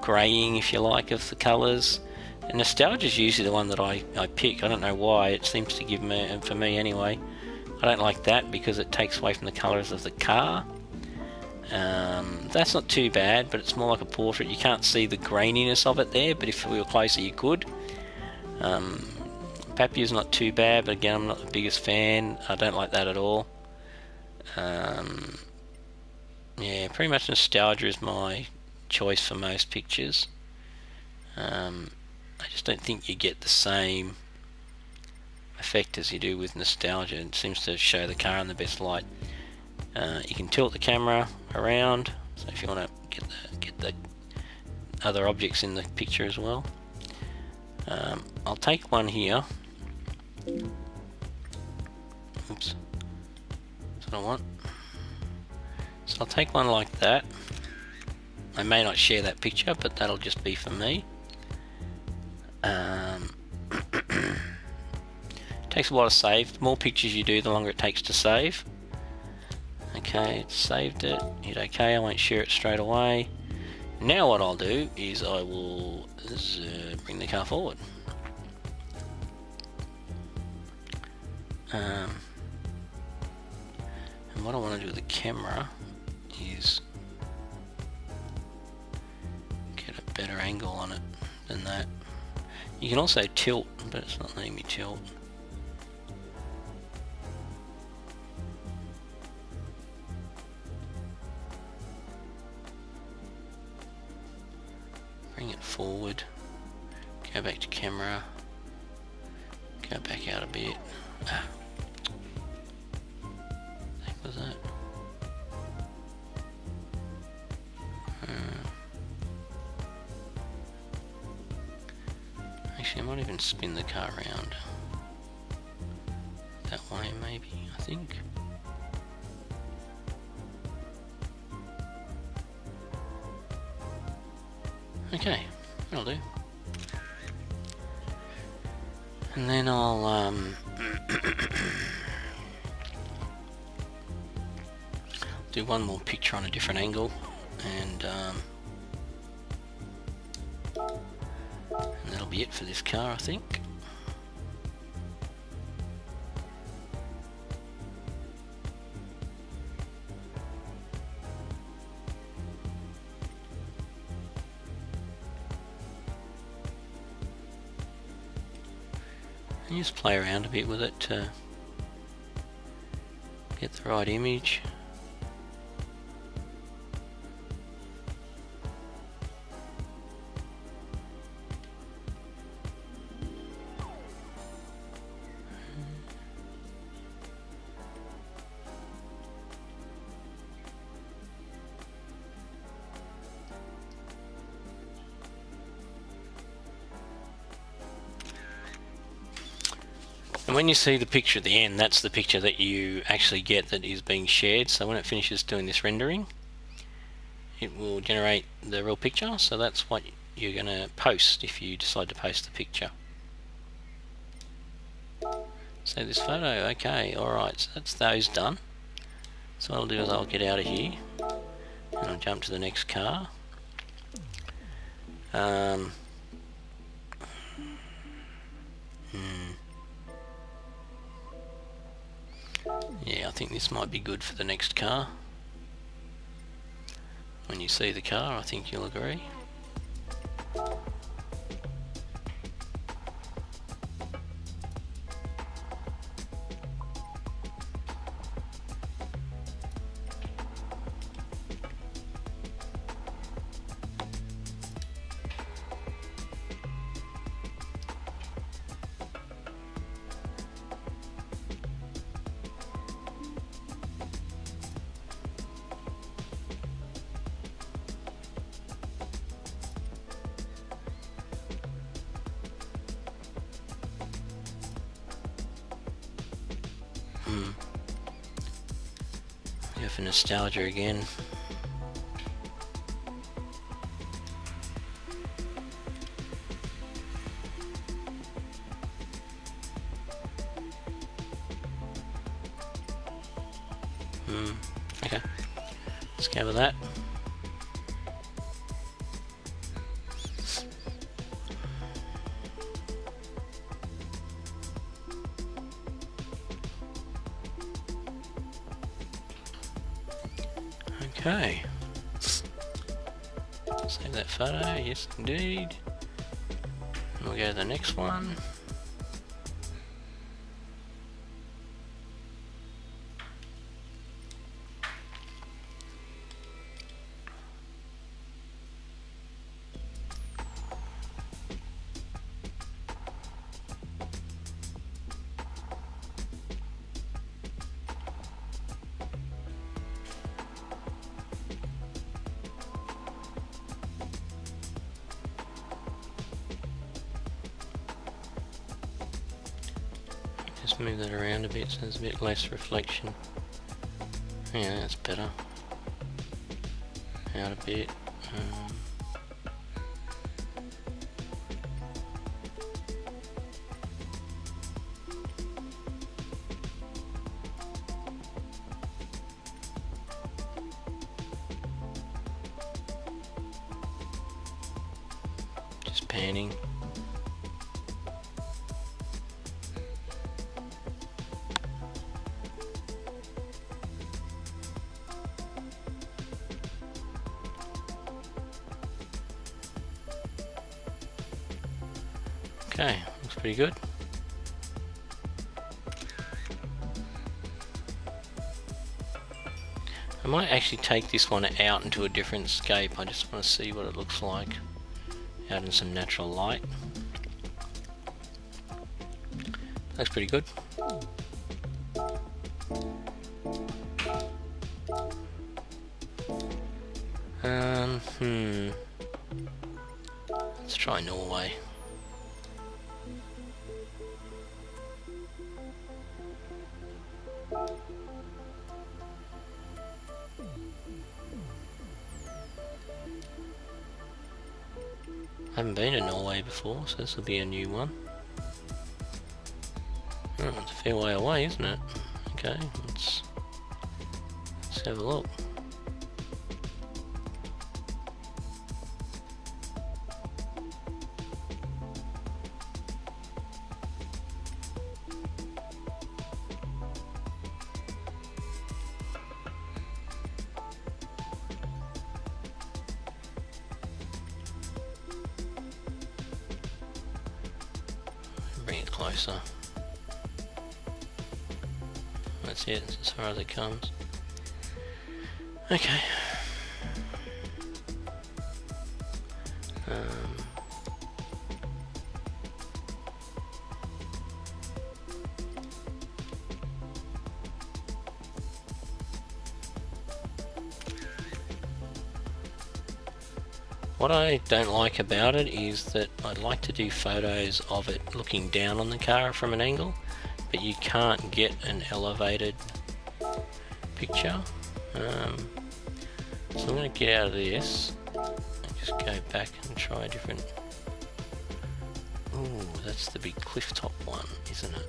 greying, if you like, of the colours. And nostalgia is usually the one that I pick. I don't know why, it seems to give me, for me anyway, I don't like that because it takes away from the colours of the car. That's not too bad, but it's more like a portrait. You can't see the graininess of it there, but if we were closer you could. Papia's not too bad, but again, I'm not the biggest fan. I don't like that at all. Yeah, pretty much nostalgia is my choice for most pictures. I just don't think you get the same effect as you do with nostalgia. It seems to show the car in the best light. You can tilt the camera around, so if you want to get the other objects in the picture as well. I'll take one here. Oops, that's what I want. So I'll take one like that. I may not share that picture, but that'll just be for me. Takes a while to save. The more pictures you do, the longer it takes to save. Okay, it's saved it. Hit OK. I won't share it straight away. Now what I'll do is I will bring the car forward. And what I want to do with the camera is get a better angle on it than that. You can also tilt, but it's not letting me tilt. Bring it forward, go back to camera, go back out a bit. What the heck was that? Actually, I might even spin the car around that way, maybe, I think. Okay, that'll do. And then I'll do one more picture on a different angle, and that'll be it for this car, I think. And just play around a bit with it to get the right image. And when you see the picture at the end, that's the picture that you actually get that is being shared. So when it finishes doing this rendering, it will generate the real picture. So that's what you're going to post if you decide to post the picture. Save this photo. Okay, alright, so that's those done. So what I'll do is I'll get out of here and I'll jump to the next car. Yeah, I think this might be good for the next car. When you see the car, I think you'll agree. Go for nostalgia again. Okay. Let's cover that. Okay. Save that photo, yes indeed. And we'll go to the next one. Just move that around a bit so there's a bit less reflection. Yeah, that's better. Out a bit. Just panning. Okay, looks pretty good. I might actually take this one out into a different scape. I just want to see what it looks like out in some natural light. Looks pretty good. Let's try Norway. I haven't been to Norway before, so this will be a new one. Oh, it's a fair way away, isn't it? Okay, let's have a look. Bring it closer. That's it, it's as far as it comes. Okay. What I don't like about it is that I'd like to do photos of it looking down on the car from an angle, but you can't get an elevated picture. So I'm going to get out of this and just go back and try a different... Ooh, that's the big cliff top one, isn't it?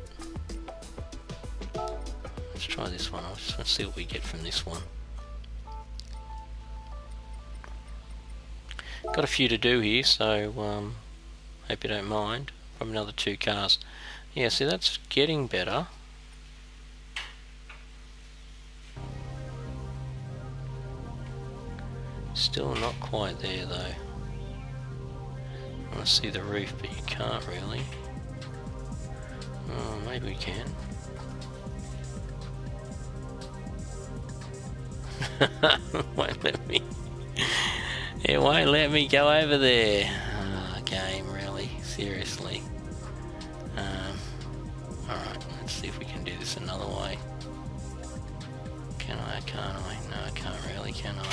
Let's try this one. I just want to see what we get from this one. Got a few to do here, so hope you don't mind. From another 2 cars. Yeah, see, that's getting better. Still not quite there though. I want to see the roof, but you can't really. Oh, maybe we can. Won't let me. It won't let me go over there. Oh, game, really? Seriously? Alright, let's see if we can do this another way. Can I? Can't I? No, I can't really, can I?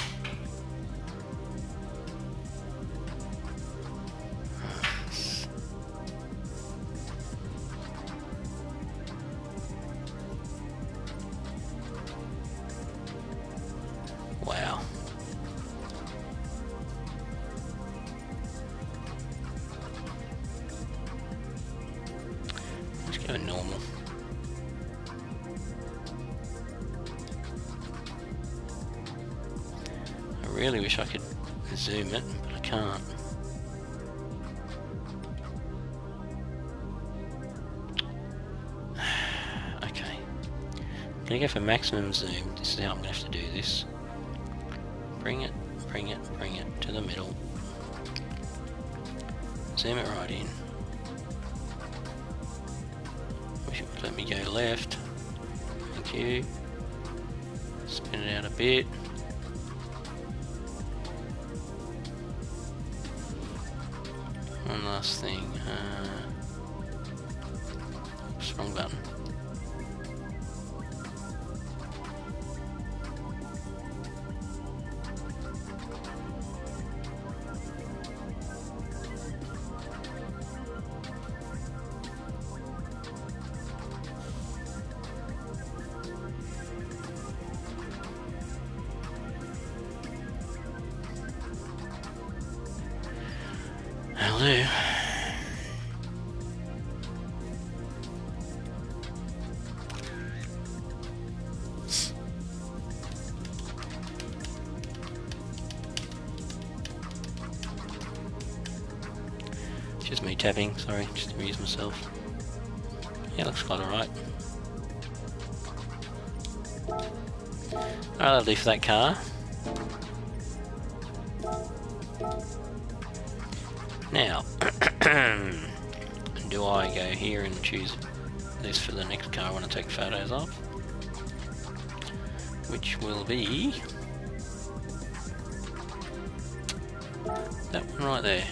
Go normal. I really wish I could zoom it, but I can't. Okay. I'm gonna go for maximum zoom. This is how I'm gonna have to do this. Bring it to the middle. Zoom it right in. Wish it would let me go left. Thank you. Spin it out a bit. One last thing. Oops, wrong button. That'll do. Just me tapping, sorry, just to amuse myself. Yeah, looks quite alright. Alright, that'll do for that car. Now, do I go here and choose this for the next car I want to take photos of? Which will be that one right there.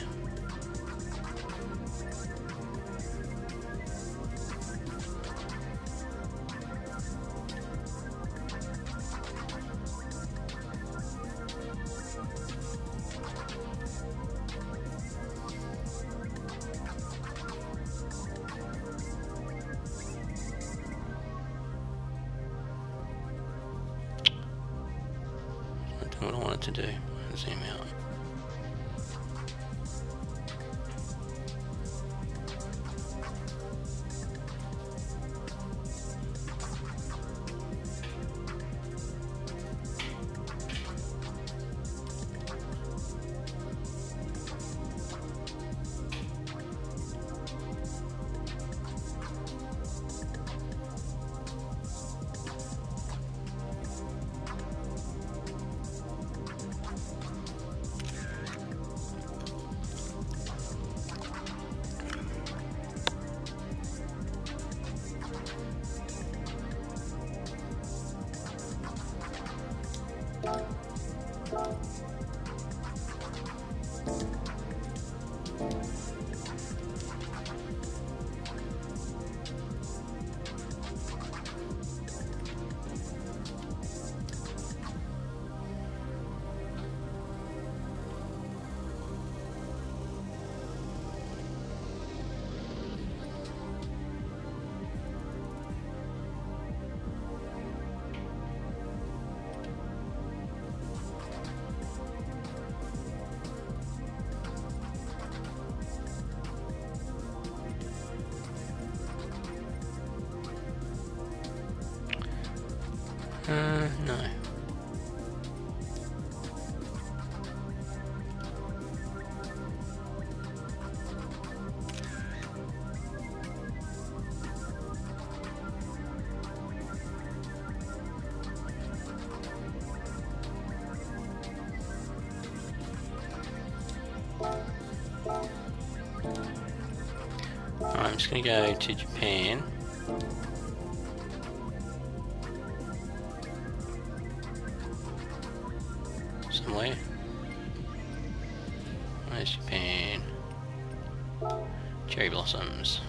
What I wanted to do. Zoom out. No. Alright, I'm just going to go to Japan. Somewhere. Where's Japan? Cherry blossoms.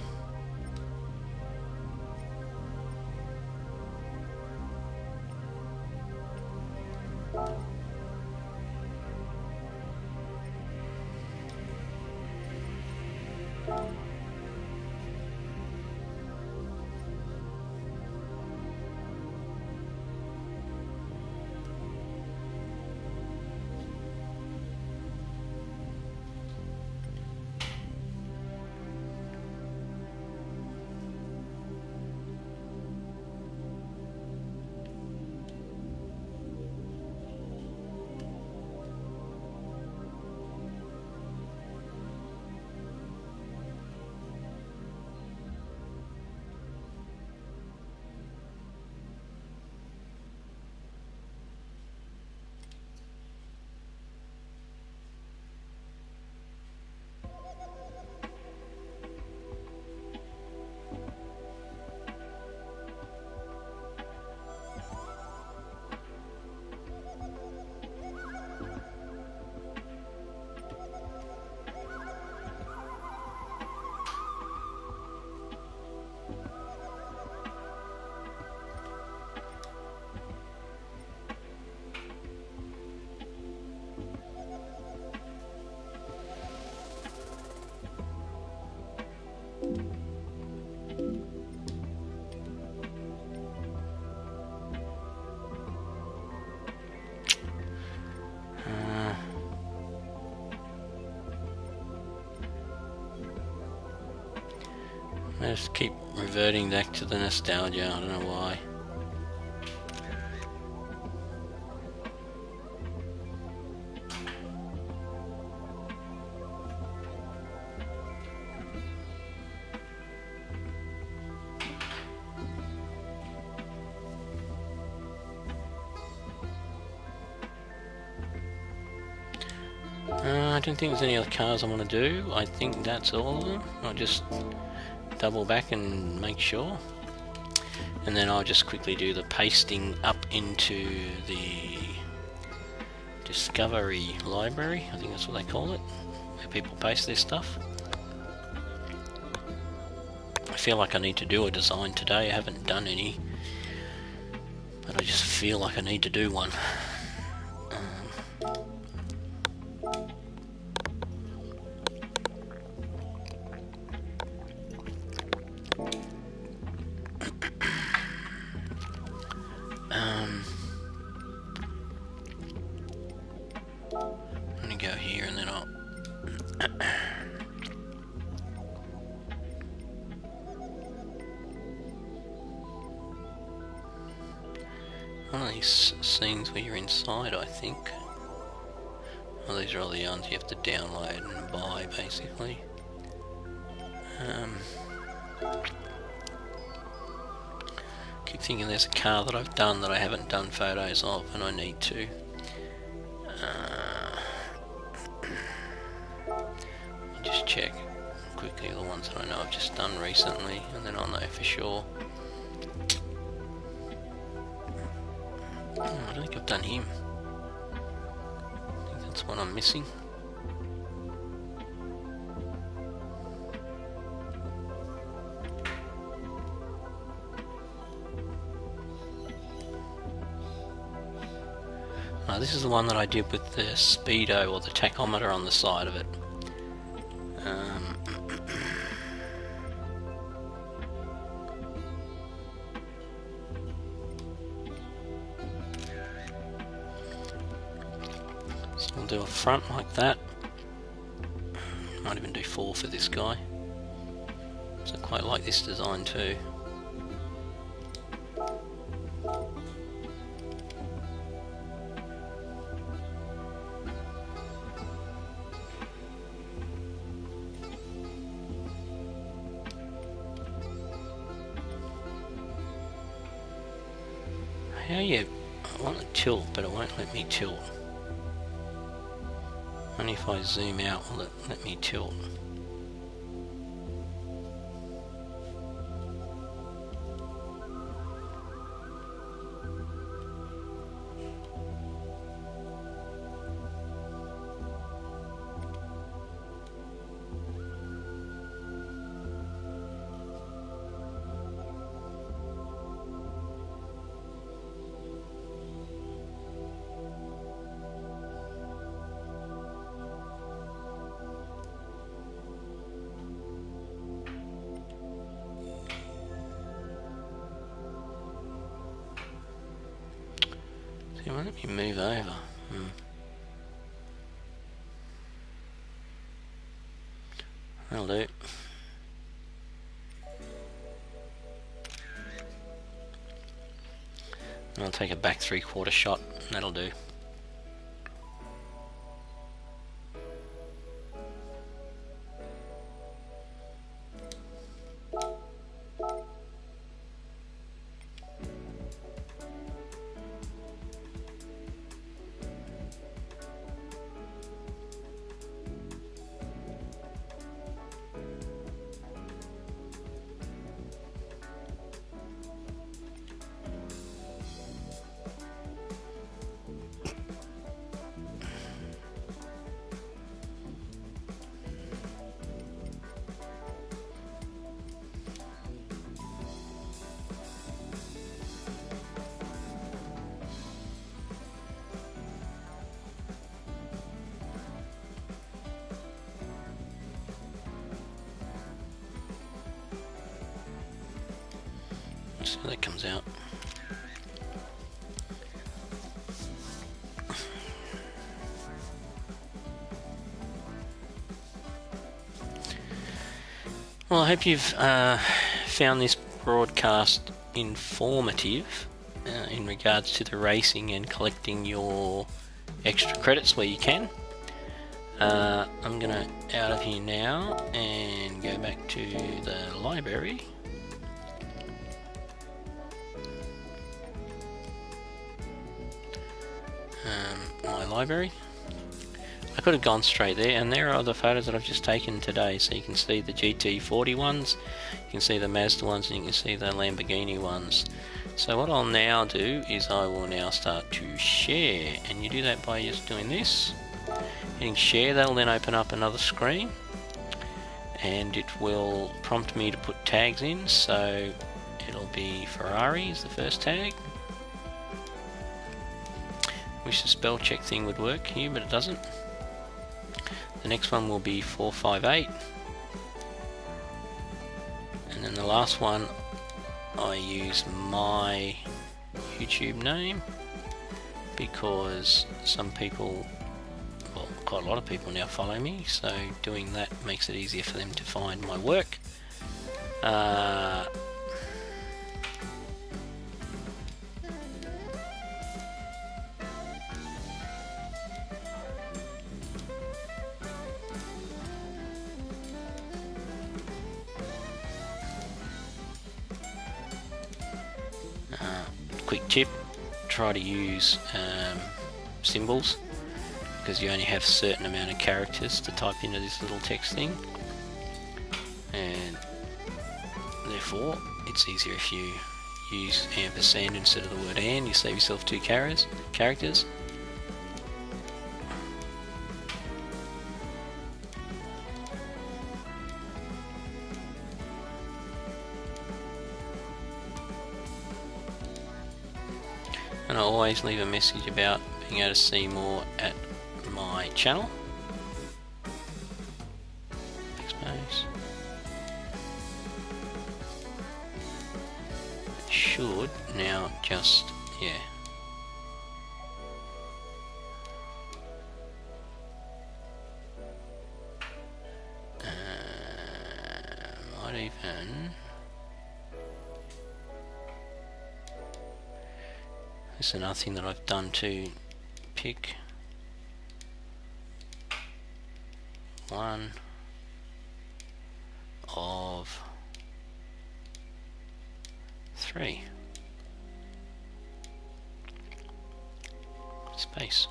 I just keep reverting back to the nostalgia, I don't know why. I don't think there's any other cars I want to do. I think that's all of them. I'll just double back and make sure. And then I'll just quickly do the pasting up into the Discovery Library. I think that's what they call it, where people paste their stuff. I feel like I need to do a design today. I haven't done any, but I just feel like I need to do one. I'm gonna go here and then I'll one of these scenes where you're inside, I think. Well, these are all the ones you have to download and buy, basically. Keep thinking there's a car that I've done that I haven't done photos of, and I need to. Just check quickly the ones that I know I've just done recently, and then I'll know for sure. Oh, I don't think I've done him. I think that's what I'm missing. Oh, this is the one that I did with the speedo or the tachometer on the side of it. So I'll do a front like that. Might even do 4 for this guy. So I quite like this design too. How you... I want to tilt, but it won't let me tilt. Only if I zoom out will it let me tilt. See, why don't you move over? That'll do. And I'll take a back 3/4 shot, that'll do. See how that comes out. Well, I hope you've found this broadcast informative in regards to the racing and collecting your extra credits where you can. I'm going to out of here now and go back to the library. My library. I could have gone straight there, and there are the photos that I've just taken today, so you can see the GT40 ones, you can see the Mazda ones, and you can see the Lamborghini ones. So what I'll now do is I will now start to share, and you do that by just doing this, hitting share. That'll then open up another screen, and it will prompt me to put tags in. So it'll be Ferrari is the first tag. Wish the spell check thing would work here, but it doesn't. The next one will be 458, and then the last one I use my YouTube name because some people, well, quite a lot of people now follow me, so doing that makes it easier for them to find my work. Quick tip, try to use symbols, because you only have a certain amount of characters to type into this little text thing, and therefore it's easier if you use ampersand instead of the word and. You save yourself 2 characters. And I always leave a message about being able to see more at my channel. Backspace. It should now just, yeah. Might even. This is another thing that I've done to pick one of 3 space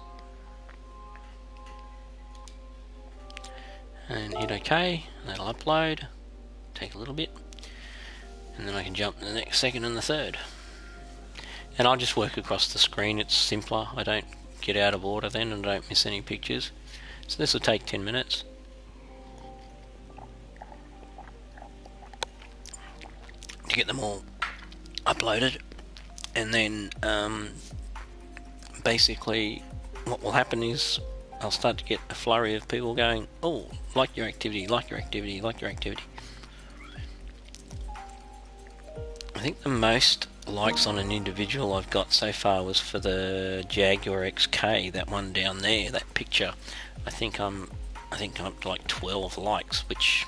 and hit OK. That'll upload, take a little bit, and then I can jump to the next second and the third. And I'll just work across the screen, it's simpler. I don't get out of order then and I don't miss any pictures. So this will take 10 minutes. To get them all uploaded, and then basically what will happen is I'll start to get a flurry of people going, oh, like your activity, like your activity, like your activity. I think the most likes on an individual I've got so far was for the Jaguar XK, that one down there, that picture. I think I'm up to like 12 likes, which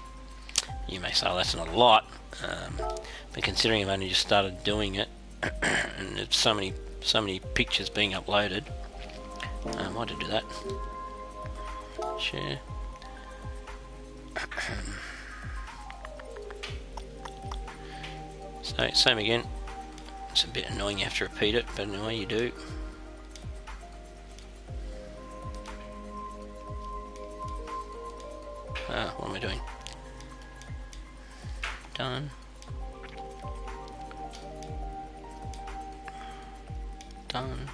you may say, oh, that's not a lot, but considering I've only just started doing it and there's so many pictures being uploaded, why did I do that? Share. So same again. It's a bit annoying you have to repeat it, but anyway you do. What am I doing? Done. Done.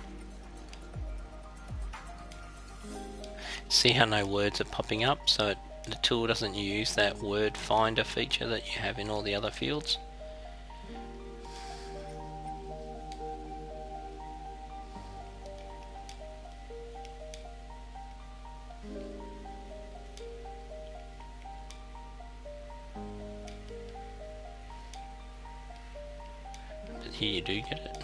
See how no words are popping up, so the tool doesn't use that word finder feature that you have in all the other fields. But here you do get it.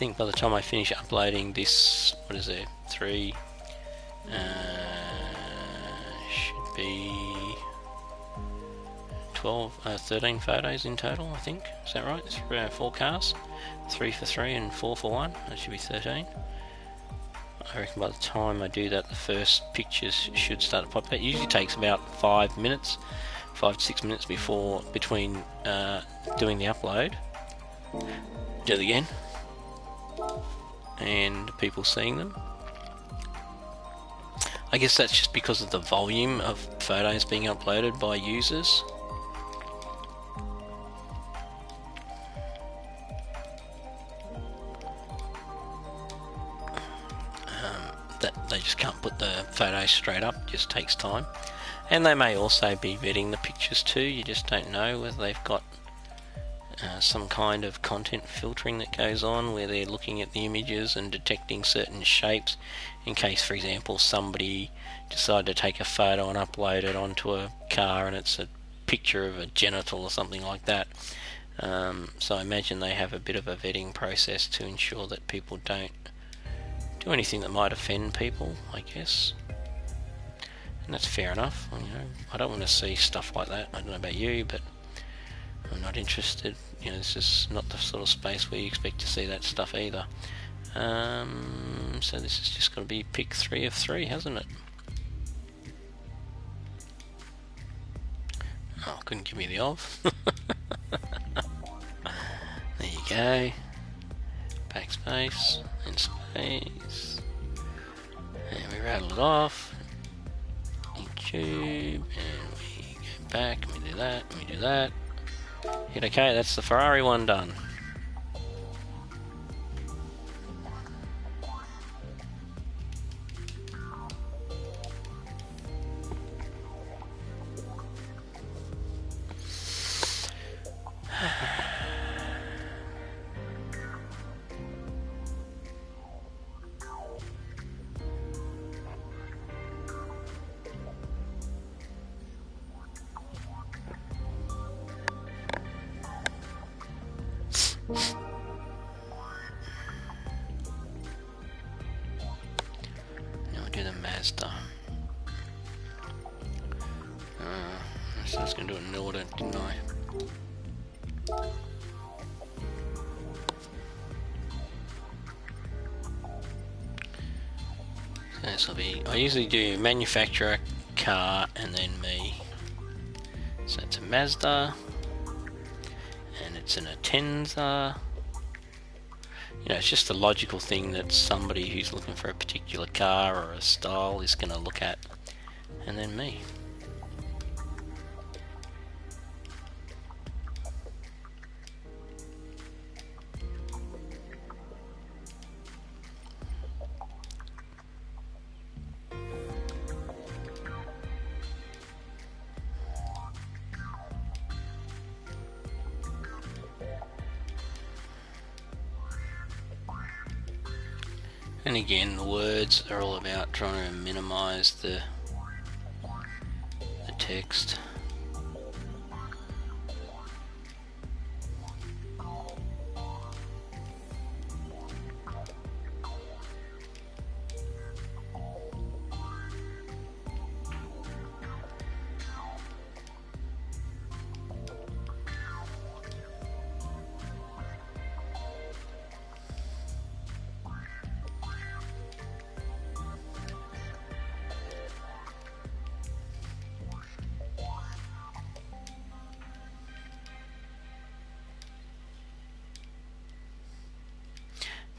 think by the time I finish uploading this, what is there, 3, should be 13 photos in total, I think. Is that right? It's 4 cars, 3 for 3 and 4 for 1. That should be 13. I reckon by the time I do that, the first pictures should start to pop out. It usually takes about 5 minutes, 5 to 6 minutes between doing the upload. Do it again, and people seeing them. I guess that's just because of the volume of photos being uploaded by users. That they just can't put the photos straight up, it just takes time. And they may also be vetting the pictures too, you just don't know whether they've got some kind of content filtering that goes on where they're looking at the images and detecting certain shapes in case, for example, somebody decided to take a photo and upload it onto a car and it's a picture of a genital or something like that. So I imagine they have a bit of a vetting process to ensure that people don't do anything that might offend people, I guess. And that's fair enough. You know, I don't want to see stuff like that. I don't know about you, but I'm not interested. You know, this is not the sort of space where you expect to see that stuff either. So this has just got to be pick 3 of 3, hasn't it? Oh, couldn't give me the of. There you go. Backspace and space. And we rattle it off. YouTube, and we go back, and we do that, and we do that. Hit OK, that's the Ferrari one done. Now we do the Mazda. So I was going to do it in order, didn't I? So this will be, I usually do manufacturer, car, and then me. So it's a Mazda, and it's an Atenza. You know, it's just a logical thing that somebody who's looking for a particular car or a style is going to look at, and then me. And again, the words are all about trying to minimize the text.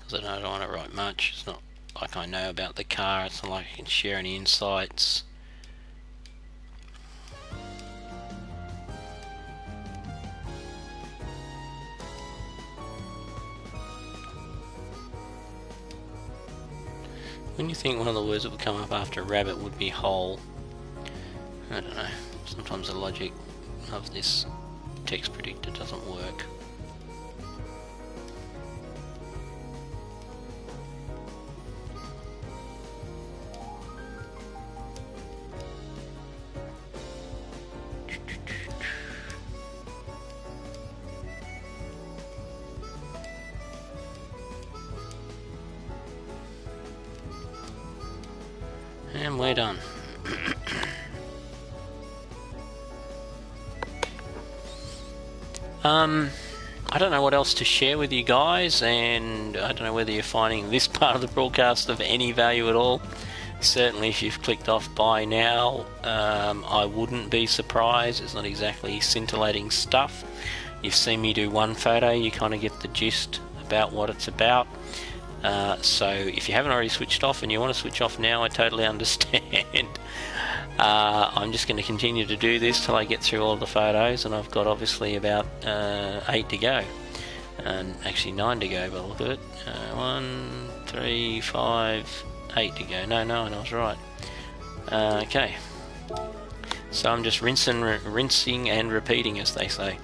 Because I don't want to write much. It's not like I know about the car, it's not like I can share any insights. When you think one of the words that would come up after rabbit would be hole, I don't know, sometimes the logic of this text predictor doesn't work. we're done. I don't know what else to share with you guys, and I don't know whether you're finding this part of the broadcast of any value at all. Certainly if you've clicked off by now, I wouldn't be surprised. It's not exactly scintillating stuff. You've seen me do one photo, you kind of get the gist about what it's about. So if you haven't already switched off and you want to switch off now, I totally understand. I'm just going to continue to do this till I get through all the photos, and I've got obviously about 8 to go, and actually 9 to go by the look of it. 1, 3, 5, 8 to go. No, I was right. Okay, so I'm just rinsing and repeating, as they say.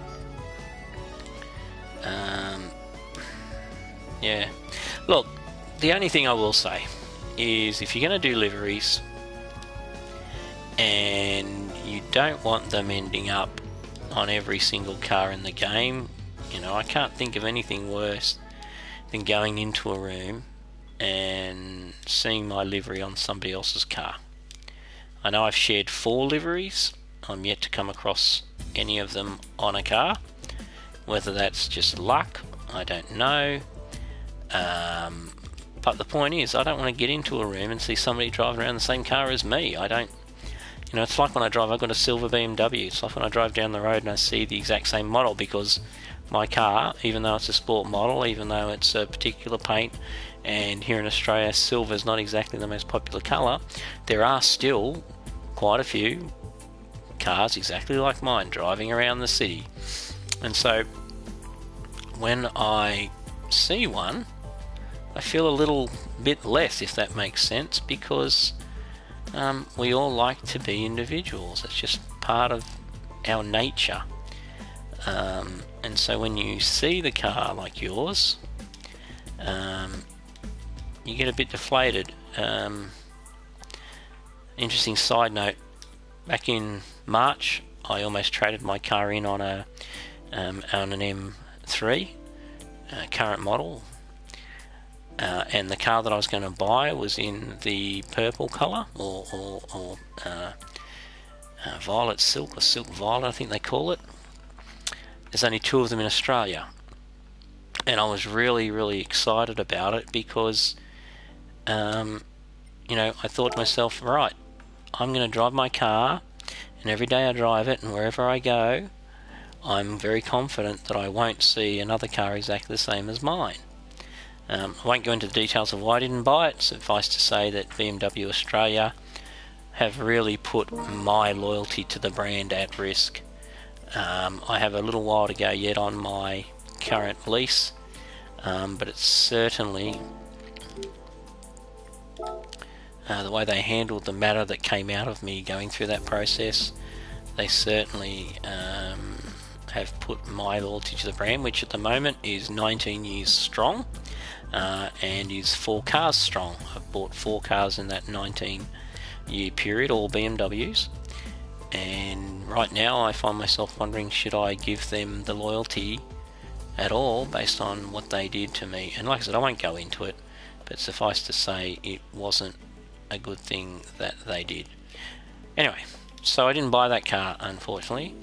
Yeah, look, the only thing I will say is if you're going to do liveries and you don't want them ending up on every single car in the game, you know, I can't think of anything worse than going into a room and seeing my livery on somebody else's car. I know I've shared 4 liveries. I'm yet to come across any of them on a car. Whether that's just luck, I don't know. But the point is, I don't want to get into a room and see somebody driving around the same car as me. I don't, you know, it's like when I drive, I've got a silver BMW. It's like when I drive down the road and I see the exact same model, because my car, even though it's a sport model, even though it's a particular paint, and here in Australia silver is not exactly the most popular colour, there are still quite a few cars exactly like mine driving around the city. And so when I see one, I feel a little bit less, if that makes sense, because we all like to be individuals. It's just part of our nature. And so when you see the car like yours, you get a bit deflated. Interesting side note, back in March I almost traded my car in on an M3 current model, and the car that I was going to buy was in the purple colour, or violet silk, or silk violet I think they call it. There's only 2 of them in Australia, and I was really excited about it because you know, I thought to myself, right, I'm going to drive my car, and every day I drive it and wherever I go, I'm very confident that I won't see another car exactly the same as mine. I won't go into the details of why I didn't buy it. Suffice to say that BMW Australia have really put my loyalty to the brand at risk. I have a little while to go yet on my current lease, but it's certainly the way they handled the matter that came out of me going through that process. They certainly have put my loyalty to the brand, which at the moment is 19 years strong, and is 4 cars strong. I've bought 4 cars in that 19-year period, all BMWs, and right now I find myself wondering, should I give them the loyalty at all based on what they did to me? And like I said, I won't go into it, but suffice to say it wasn't a good thing that they did. Anyway, so I didn't buy that car, unfortunately,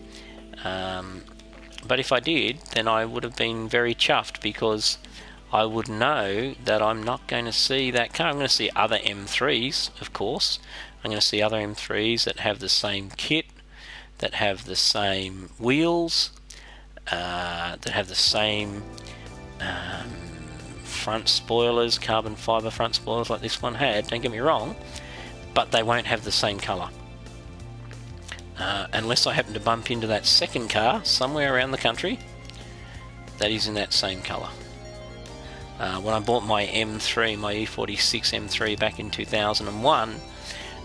but if I did, then I would have been very chuffed, because I would know that I'm not going to see that car. I'm going to see other M3s, of course. I'm going to see other M3s that have the same kit, that have the same wheels, that have the same front spoilers, carbon fibre front spoilers like this one had, don't get me wrong, but they won't have the same colour. Unless I happen to bump into that second car somewhere around the country that is in that same colour. When I bought my M3, my E46 M3 back in 2001,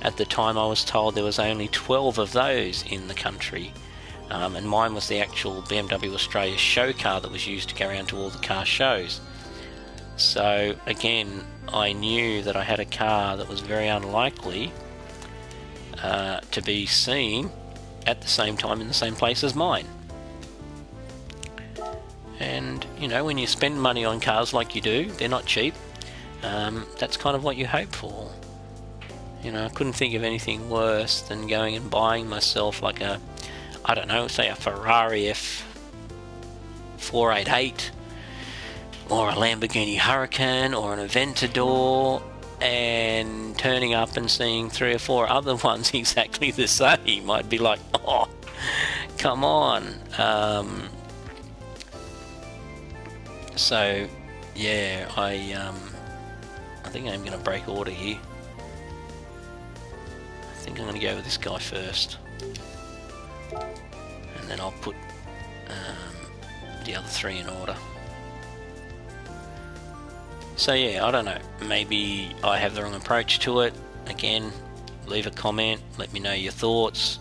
at the time I was told there was only 12 of those in the country, and mine was the actual BMW Australia show car that was used to go around to all the car shows. So again, I knew that I had a car that was very unlikely to be seen at the same time in the same place as mine. And you know, when you spend money on cars like you do, they're not cheap, that's kind of what you hope for. You know, I couldn't think of anything worse than going and buying myself like a, I don't know, say a Ferrari F488 or a Lamborghini Huracan or an Aventador, and turning up and seeing 3 or 4 other ones exactly the same. I'd be like, oh, come on. So yeah, I think I'm going to break order here. I think I'm going to go with this guy first, and then I'll put the other 3 in order. So yeah, I don't know, maybe I have the wrong approach to it. Again, leave a comment, let me know your thoughts.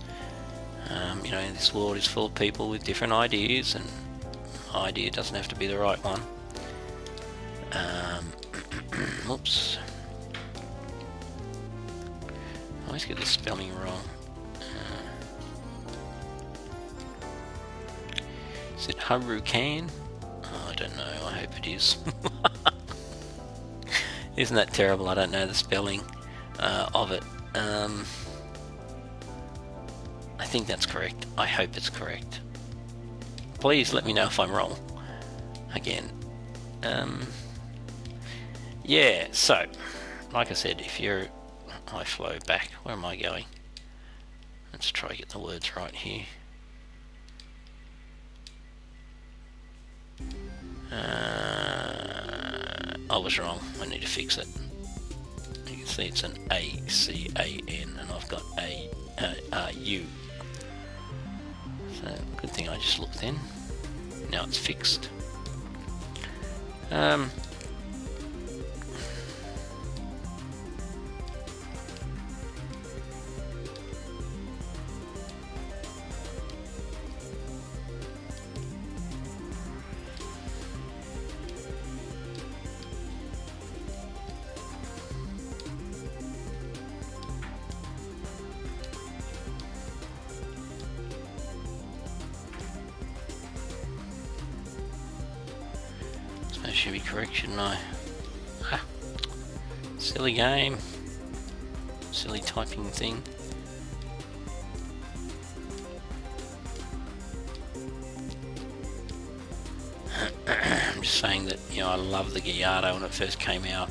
You know, this world is full of people with different ideas, and my idea doesn't have to be the right one. Oops. I always get the spelling wrong. Is it Huracan? Oh, I don't know, I hope it is. Isn't that terrible? I don't know the spelling of it. I think that's correct. I hope it's correct. Please let me know if I'm wrong. Again. Yeah, so, like I said, if you're Iflow back, where am I going? Let's try to get the words right here. I was wrong. I need to fix it. You can see it's an A-C-A-N, and I've got A-U. So, good thing I just looked then. Now it's fixed. That should be correct, shouldn't I? Ah, silly game. Silly typing thing. I'm just saying that, you know, I love the Gallardo when it first came out.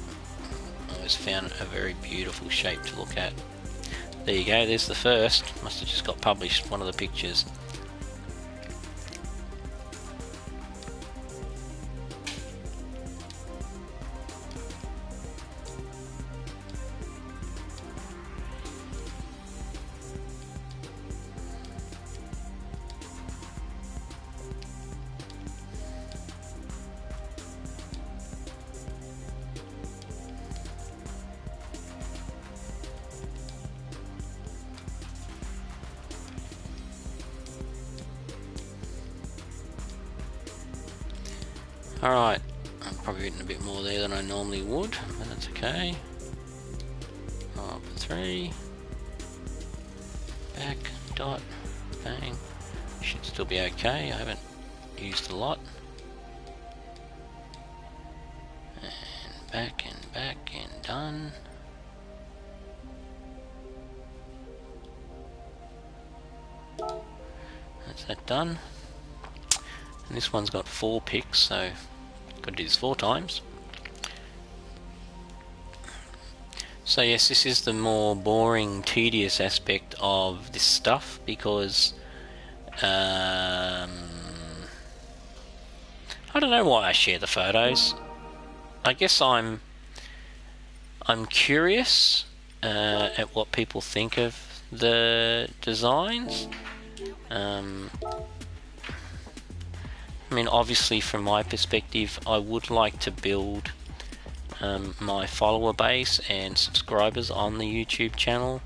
I always found it a very beautiful shape to look at. There you go, there's the first. Must have just got published, one of the pictures. Alright, I'm probably written a bit more there than I normally would, but that's okay. Up 3. Back, dot, bang. Should still be okay, I haven't used a lot. And back and done. That's that done. And this one's got 4 picks, so got to do this 4 times. So yes, this is the more boring, tedious aspect of this stuff, because I don't know why I share the photos. I guess I'm curious at what people think of the designs. I mean, obviously from my perspective, I would like to build my follower base and subscribers on the YouTube channel,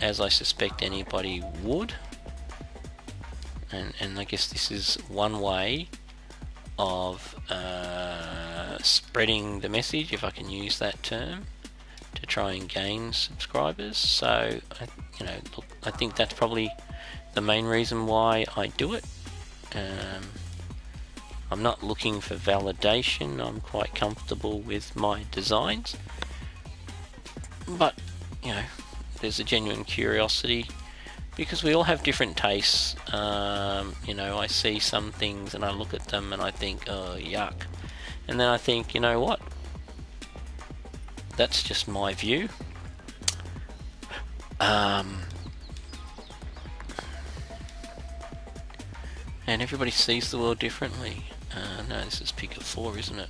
as I suspect anybody would. And I guess this is one way of spreading the message, if I can use that term, to try and gain subscribers. So, you know, look, I think that's probably the main reason why I do it. I'm not looking for validation. I'm quite comfortable with my designs, but you know, there's a genuine curiosity, because we all have different tastes. You know, I see some things and I look at them and I think, oh, yuck. And then I think, you know what? That's just my view. And everybody sees the world differently. No, this is pick of 4, isn't it?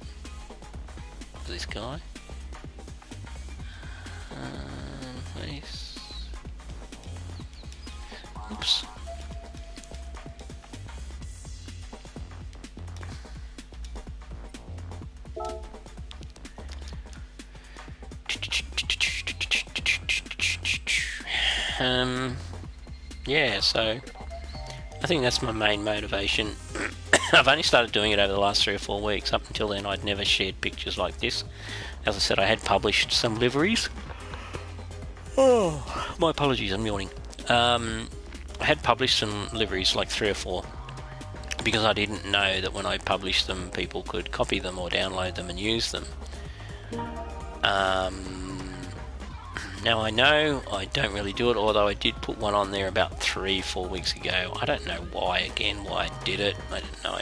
For this guy. Face. Oops. Yeah, so I think that's my main motivation. I've only started doing it over the last 3 or 4 weeks. Up until then, I'd never shared pictures like this. As I said, I had published some liveries. Oh, my apologies, I'm yawning. I had published some liveries, like 3 or 4, because I didn't know that when I published them, people could copy them or download them and use them. Now I know I don't really do it, although I did put one on there about 3-4 weeks ago. I don't know why I did it. I don't know,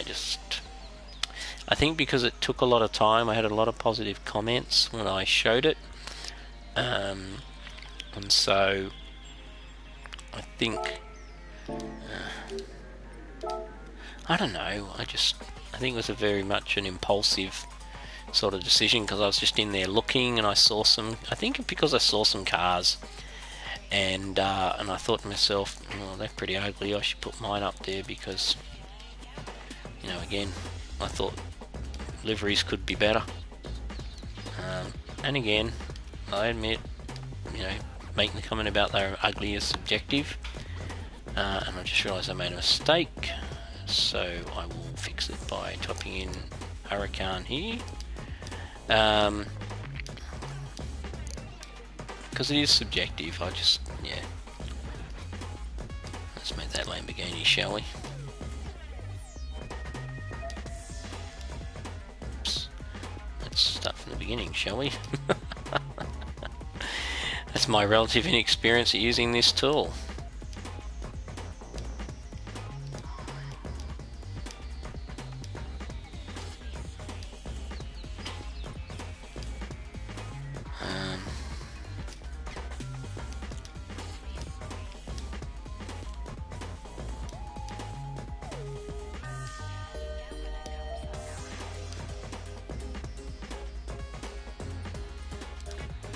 I think because it took a lot of time. I had a lot of positive comments when I showed it. And so I think, I don't know, I think it was a very much an impulsive sort of decision, because I was just in there looking and I saw some, I think because I saw some cars, and I thought to myself, oh, they're pretty ugly, I should put mine up there, because, you know, again, I thought liveries could be better. And again, I admit, you know, making the comment about they're ugly is subjective, and I just realised I made a mistake, so I will fix it by typing in Hurricane here. Because it is subjective, yeah. Let's make that Lamborghini, shall we? Oops. Let's start from the beginning, shall we? That's my relative inexperience at using this tool.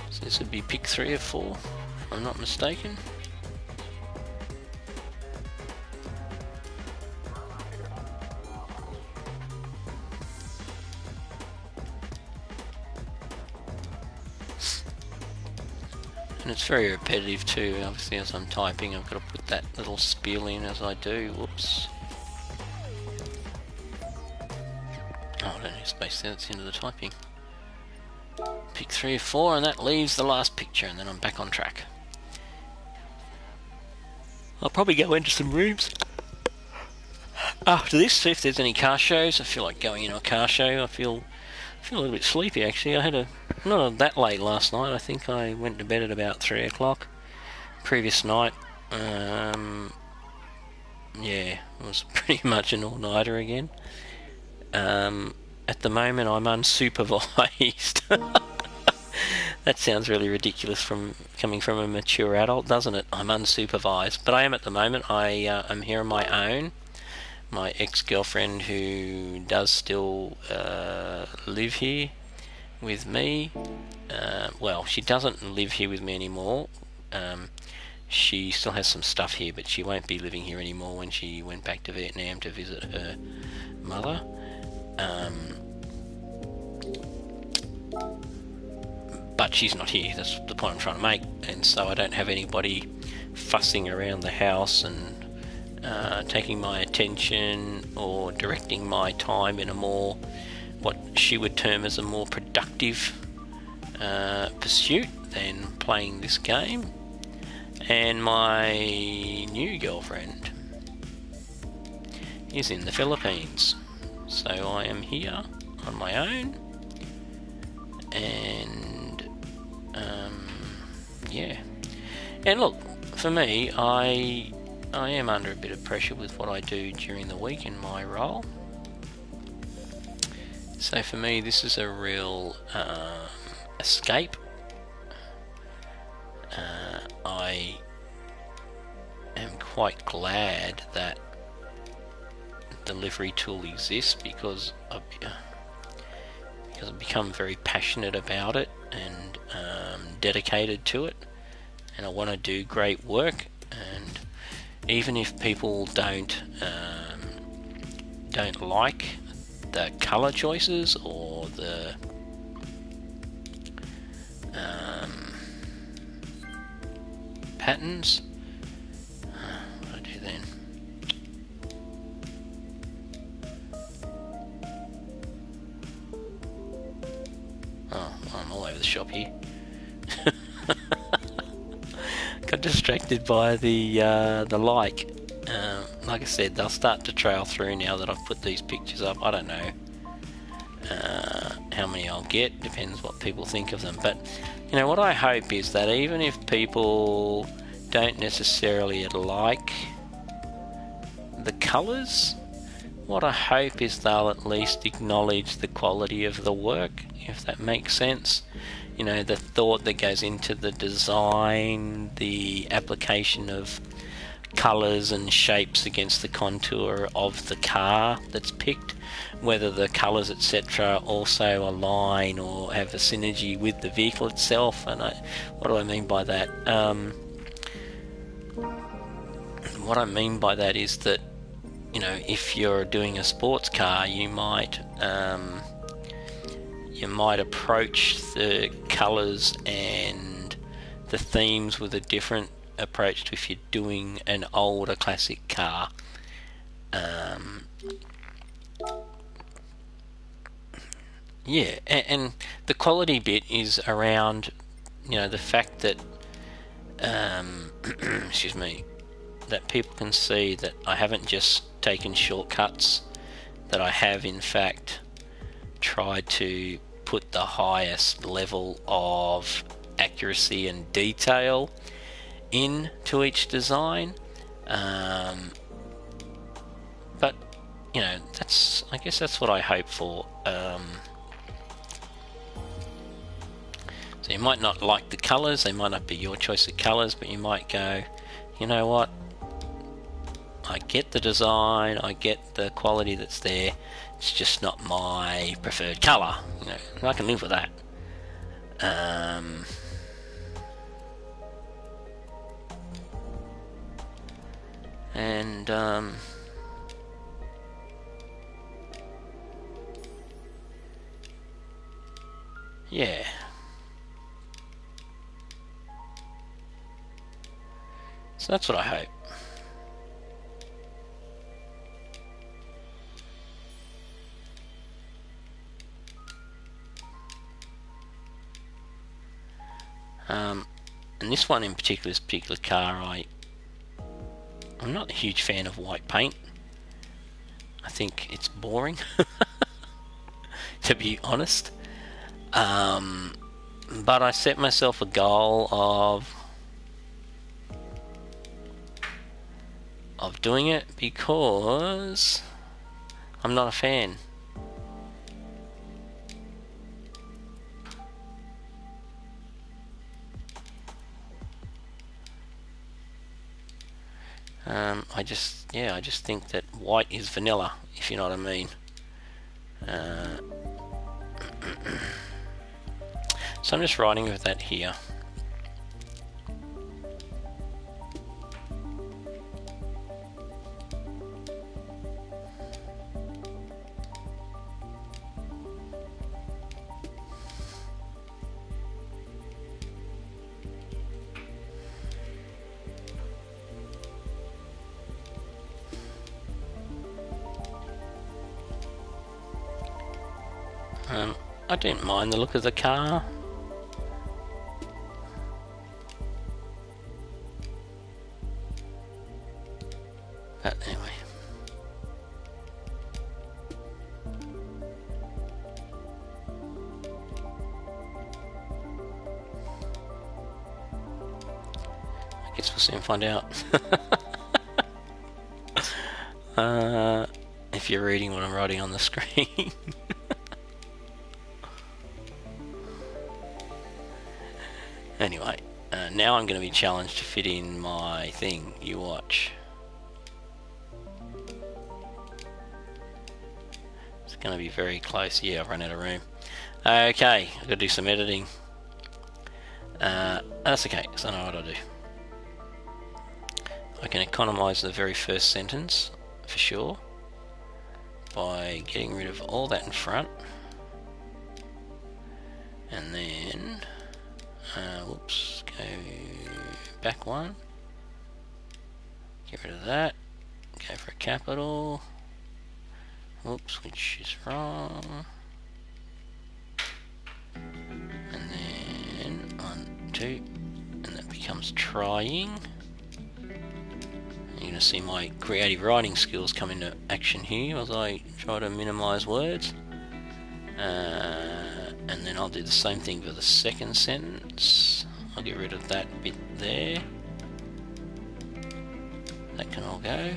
So this would be pick 3 or 4, if I'm not mistaken. And it's very repetitive too, obviously as I'm typing I've got to put that little spiel in as I do. Whoops. Oh, I don't need space there, that's the end of the typing. Pick 3 or 4, and that leaves the last picture, and then I'm back on track. I'll probably go into some rooms after this, see if there's any car shows. I feel like going in a car show. I feel a little bit sleepy actually. I had not that late last night. I think I went to bed at about 3 o'clock previous night. Yeah, it was pretty much an all-nighter again. At the moment I'm unsupervised. That sounds really ridiculous coming from a mature adult, doesn't it? I'm unsupervised, but I am at the moment. I'm here on my own. My ex-girlfriend, who does still live here with me, well, she doesn't live here with me anymore. She still has some stuff here, but she won't be living here anymore when she went back to Vietnam to visit her mother. But she's not here, that's the point I'm trying to make, and so I don't have anybody fussing around the house and taking my attention or directing my time in a more, what she would term as a more productive pursuit than playing this game. And my new girlfriend is in the Philippines, so I am here on my own, and yeah. And look, for me, I am under a bit of pressure with what I do during the week in my role. So for me, this is a real escape. I am quite glad that delivery tool exists because I've become very passionate about it and dedicated to it, and I want to do great work. And even if people don't like the color choices or the patterns, what do I do then? Oh, I'm all over the shop here. Got distracted by the like. Like I said, they'll start to trail through now that I've put these pictures up. I don't know how many I'll get, depends what people think of them. But you know what I hope is that even if people don't necessarily like the colours, what I hope is they'll at least acknowledge the quality of the work, if that makes sense. You know, the thought that goes into the design, the application of colours and shapes against the contour of the car that's picked, whether the colours etc. also align or have a synergy with the vehicle itself. And what do I mean by that? What I mean by that is that, you know, if you're doing a sports car, you might approach the colours and the themes with a different approach to if you're doing an older classic car. Yeah, and the quality bit is around, you know, the fact that excuse me, that people can see that I haven't just taken shortcuts, that I have in fact tried to put the highest level of accuracy and detail into each design. But you know, I guess that's what I hope for. So you might not like the colours, they might not be your choice of colours, but you might go, you know what, I get the design, I get the quality that's there, it's just not my preferred colour. You know, and I can live with that. Yeah. So that's what I hope. And this one in particular, this particular car, I'm not a huge fan of white paint. I think it's boring, to be honest. But I set myself a goal of doing it because I'm not a fan. I just think that white is vanilla, if you know what I mean. So I'm just writing with that here. I don't mind the look of the car. But anyway. soon find out. If you're reading what I'm writing on the screen. Anyway, now I'm going to be challenged to fit in my thing. You watch. It's going to be very close. Yeah, I've run out of room. Okay, I've got to do some editing. That's okay, because I know what I do. I can economise the very first sentence, for sure, by getting rid of all that in front. And then, whoops, go back one. Get rid of that. Go for a capital. Whoops, which is wrong. And then 1, 2, and that becomes trying. You're going to see my creative writing skills come into action here as I try to minimise words. And then I'll do the same thing for the second sentence. I'll get rid of that bit there. That can all go.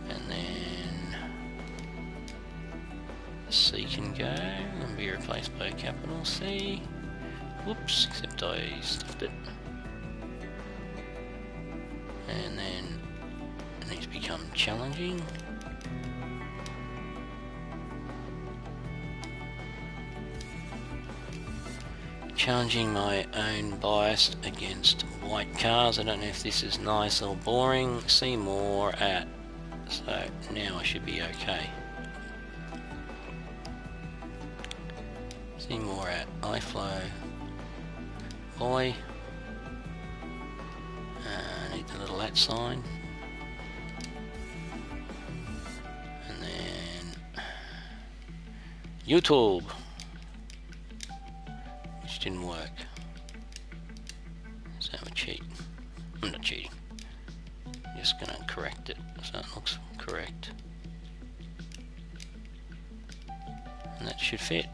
And then the C can go and be replaced by a capital C. Whoops, except I stuffed it. And then it needs to become challenging. Challenging my own bias against white cars. I don't know if this is nice or boring. See more at. So now I should be okay. See more at Iflowboy. Need the little @ sign. And then YouTube. Which didn't work. So I'm a cheat. I'm not cheating. I'm just gonna correct it so it looks correct. And that should fit.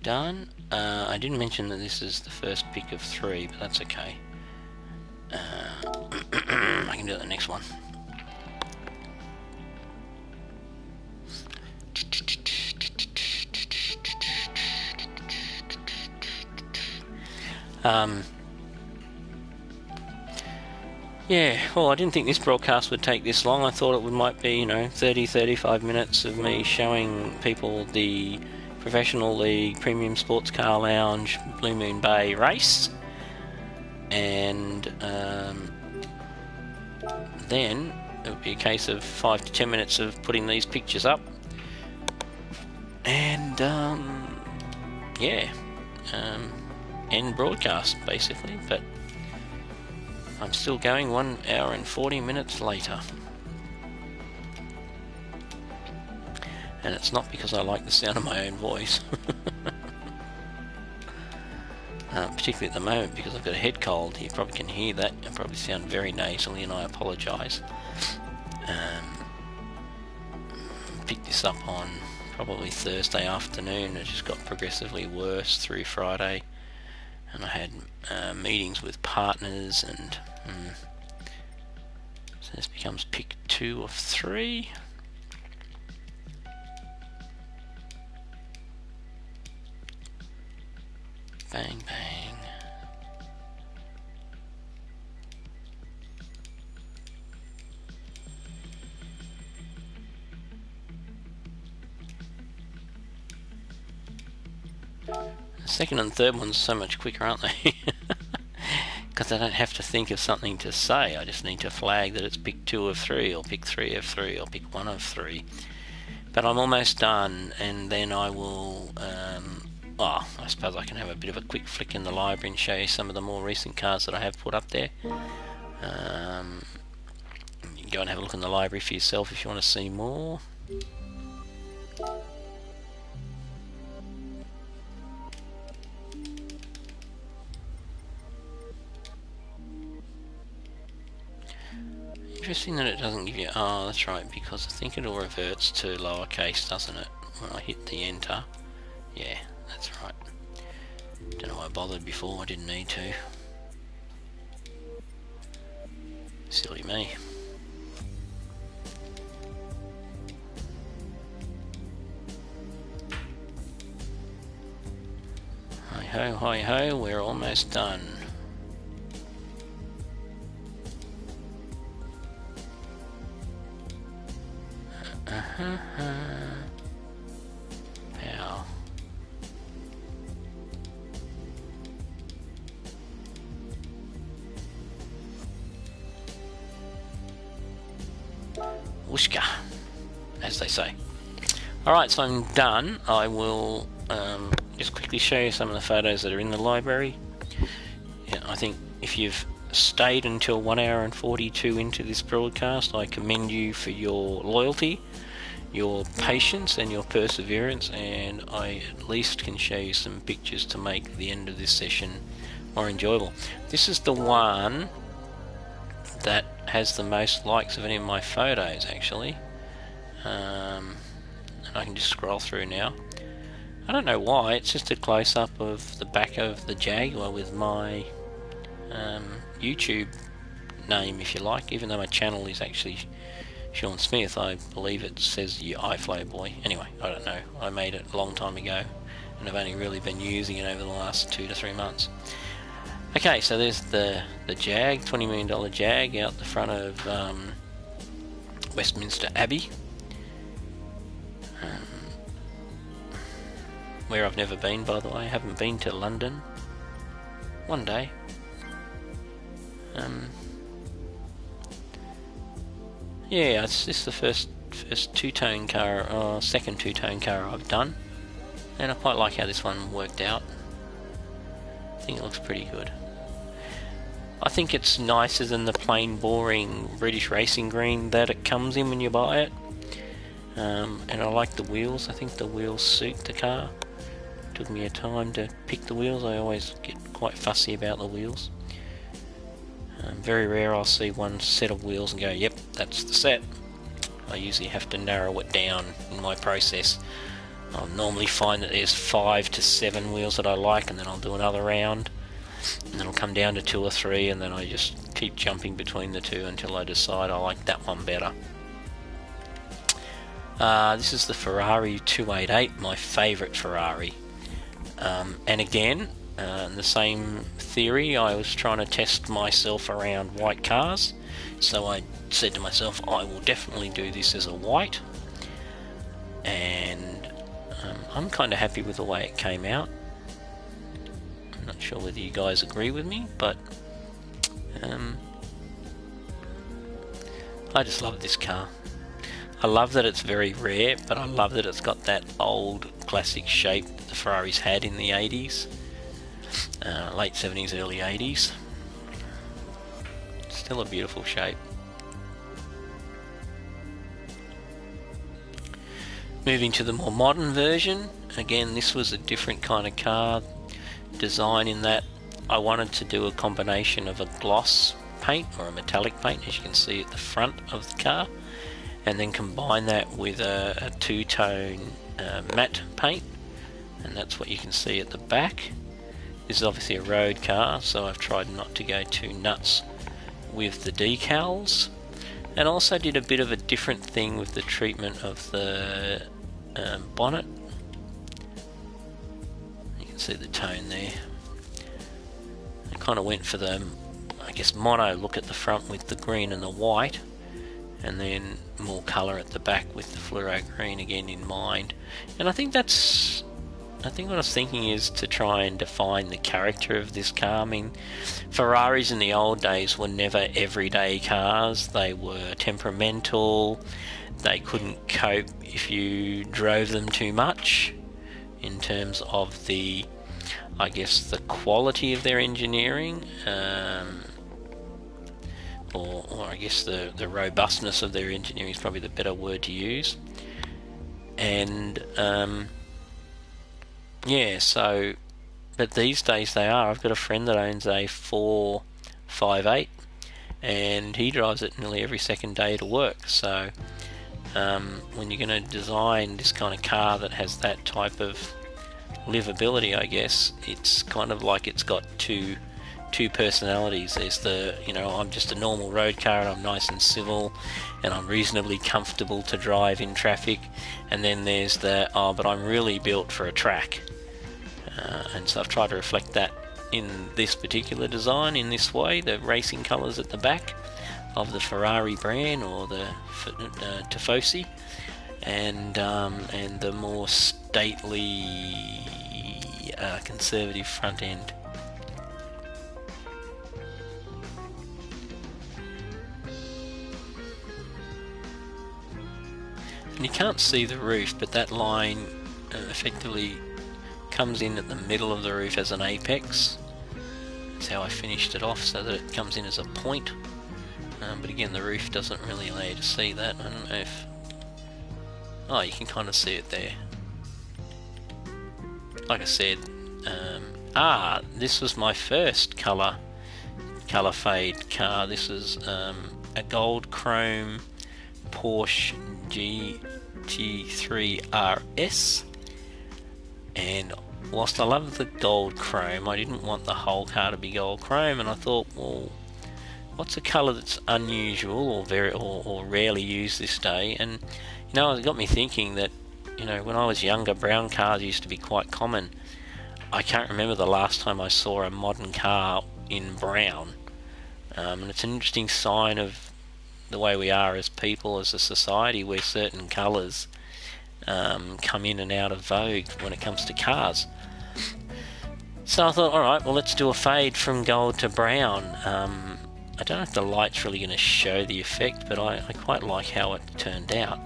Done. I didn't mention that this is the first pick of 3, but that's okay. I can do the next one. Yeah, well, I didn't think this broadcast would take this long. I thought it might be, 30-35 minutes of me showing people the Professional League Premium Sports Car Lounge Blue Moon Bay race, and then it would be a case of 5 to 10 minutes of putting these pictures up, and end broadcast basically. But I'm still going 1 hour and 40 minutes later. And it's not because I like the sound of my own voice. Particularly at the moment, because I've got a head cold. You probably can hear that. I probably sound very nasally, and I apologise. Picked this up on probably Thursday afternoon. It just got progressively worse through Friday. And I had meetings with partners, and so this becomes pick 2 of 3. Bang, bang. The second and third ones are so much quicker, aren't they? Because I don't have to think of something to say. I just need to flag that it's pick 2 of 3, or pick 3 of 3, or pick 1 of 3. But I'm almost done, and then I will... I suppose I can have a bit of a quick flick in the library and show you some of the more recent cars that I have put up there. You can go and have a look in the library for yourself if you want to see more. Interesting that it doesn't give you... Oh, that's right, because I think it all reverts to lowercase, doesn't it? When I hit the enter. Yeah, that's right. Don't know why I bothered before, I didn't need to. Silly me. Hi ho, hi ho, we're almost done. Pow. Whooshka, as they say. Alright, so I'm done. I will just quickly show you some of the photos that are in the library. Yeah, I think if you've stayed until 1 hour and 42 into this broadcast, I commend you for your loyalty, your patience and your perseverance, and I at least can show you some pictures to make the end of this session more enjoyable. This is the one that has the most likes of any of my photos, actually. And I can just scroll through now. I don't know why, it's just a close-up of the back of the Jaguar with my YouTube name, if you like, even though my channel is actually Sean Smith. I believe it says Iflowboy. Anyway, I don't know. I made it a long time ago, and I've only really been using it over the last 2 to 3 months. Okay, so there's the Jag, $20 million Jag out the front of Westminster Abbey, where I've never been, by the way. I haven't been to London. One day. Yeah, it's just the first two-tone car, or second two-tone car I've done, and I quite like how this one worked out. I think it looks pretty good. I think it's nicer than the plain boring British racing green that it comes in when you buy it. And I like the wheels. I think the wheels suit the car. Took me a time to pick the wheels. I always get quite fussy about the wheels. Very rare I'll see one set of wheels and go, yep, that's the set. I usually have to narrow it down in my process. I'll normally find that there's 5 to 7 wheels that I like, and then I'll do another round, and then I'll come down to 2 or 3, and then I just keep jumping between the two until I decide I like that one better. This is the Ferrari 288, my favourite Ferrari. And again, the same theory, I was trying to test myself around white cars, so I said to myself, I will definitely do this as a white, and I'm kind of happy with the way it came out. I'm not sure whether you guys agree with me, but I just love this car. I love that it's very rare, but I love that it's got that old classic shape that the Ferraris had in the 80s, late 70s, early 80s. Still a beautiful shape. Moving to the more modern version, again this was a different kind of car design in that I wanted to do a combination of a gloss paint or a metallic paint, as you can see at the front of the car, and then combine that with a two-tone matte paint, and that's what you can see at the back. This is obviously a road car, so I've tried not to go too nuts with the decals, and also did a bit of a different thing with the treatment of the bonnet. You can see the tone there. I kind of went for the, I guess, mono look at the front with the green and the white, and then more colour at the back with the fluoro green again in mind. And I think what I was thinking is to try and define the character of this car. I mean, Ferraris in the old days were never everyday cars. They were temperamental. They couldn't cope if you drove them too much in terms of the, I guess, the quality of their engineering, or I guess the robustness of their engineering is probably the better word to use. And yeah, so, but these days they are. I've got a friend that owns a 458, and he drives it nearly every second day to work. So when you're going to design this kind of car that has that type of livability, I guess, it's kind of like it's got two personalities. There's the, I'm just a normal road car and I'm nice and civil and I'm reasonably comfortable to drive in traffic, and then there's the, but I'm really built for a track. And so I've tried to reflect that in this particular design in this way. The racing colours at the back of the Ferrari brand, or the Tifosi, and the more stately conservative front end. And you can't see the roof, but that line effectively comes in at the middle of the roof as an apex. That's how I finished it off, so that it comes in as a point. But again, the roof doesn't really allow you to see that. I don't know if... Oh, you can kind of see it there. Like I said, this was my first colour fade car. This is a gold chrome Porsche GT3 RS, and whilst I love the gold chrome, I didn't want the whole car to be gold chrome, and I thought, well, what's a colour that's unusual or rarely used this day? And it got me thinking that when I was younger, brown cars used to be quite common. I can't remember the last time I saw a modern car in brown, and it's an interesting sign of the way we are as people, as a society, where certain colours come in and out of vogue when it comes to cars. So I thought, alright, well, let's do a fade from gold to brown. I don't know if the light's really going to show the effect, but I quite like how it turned out.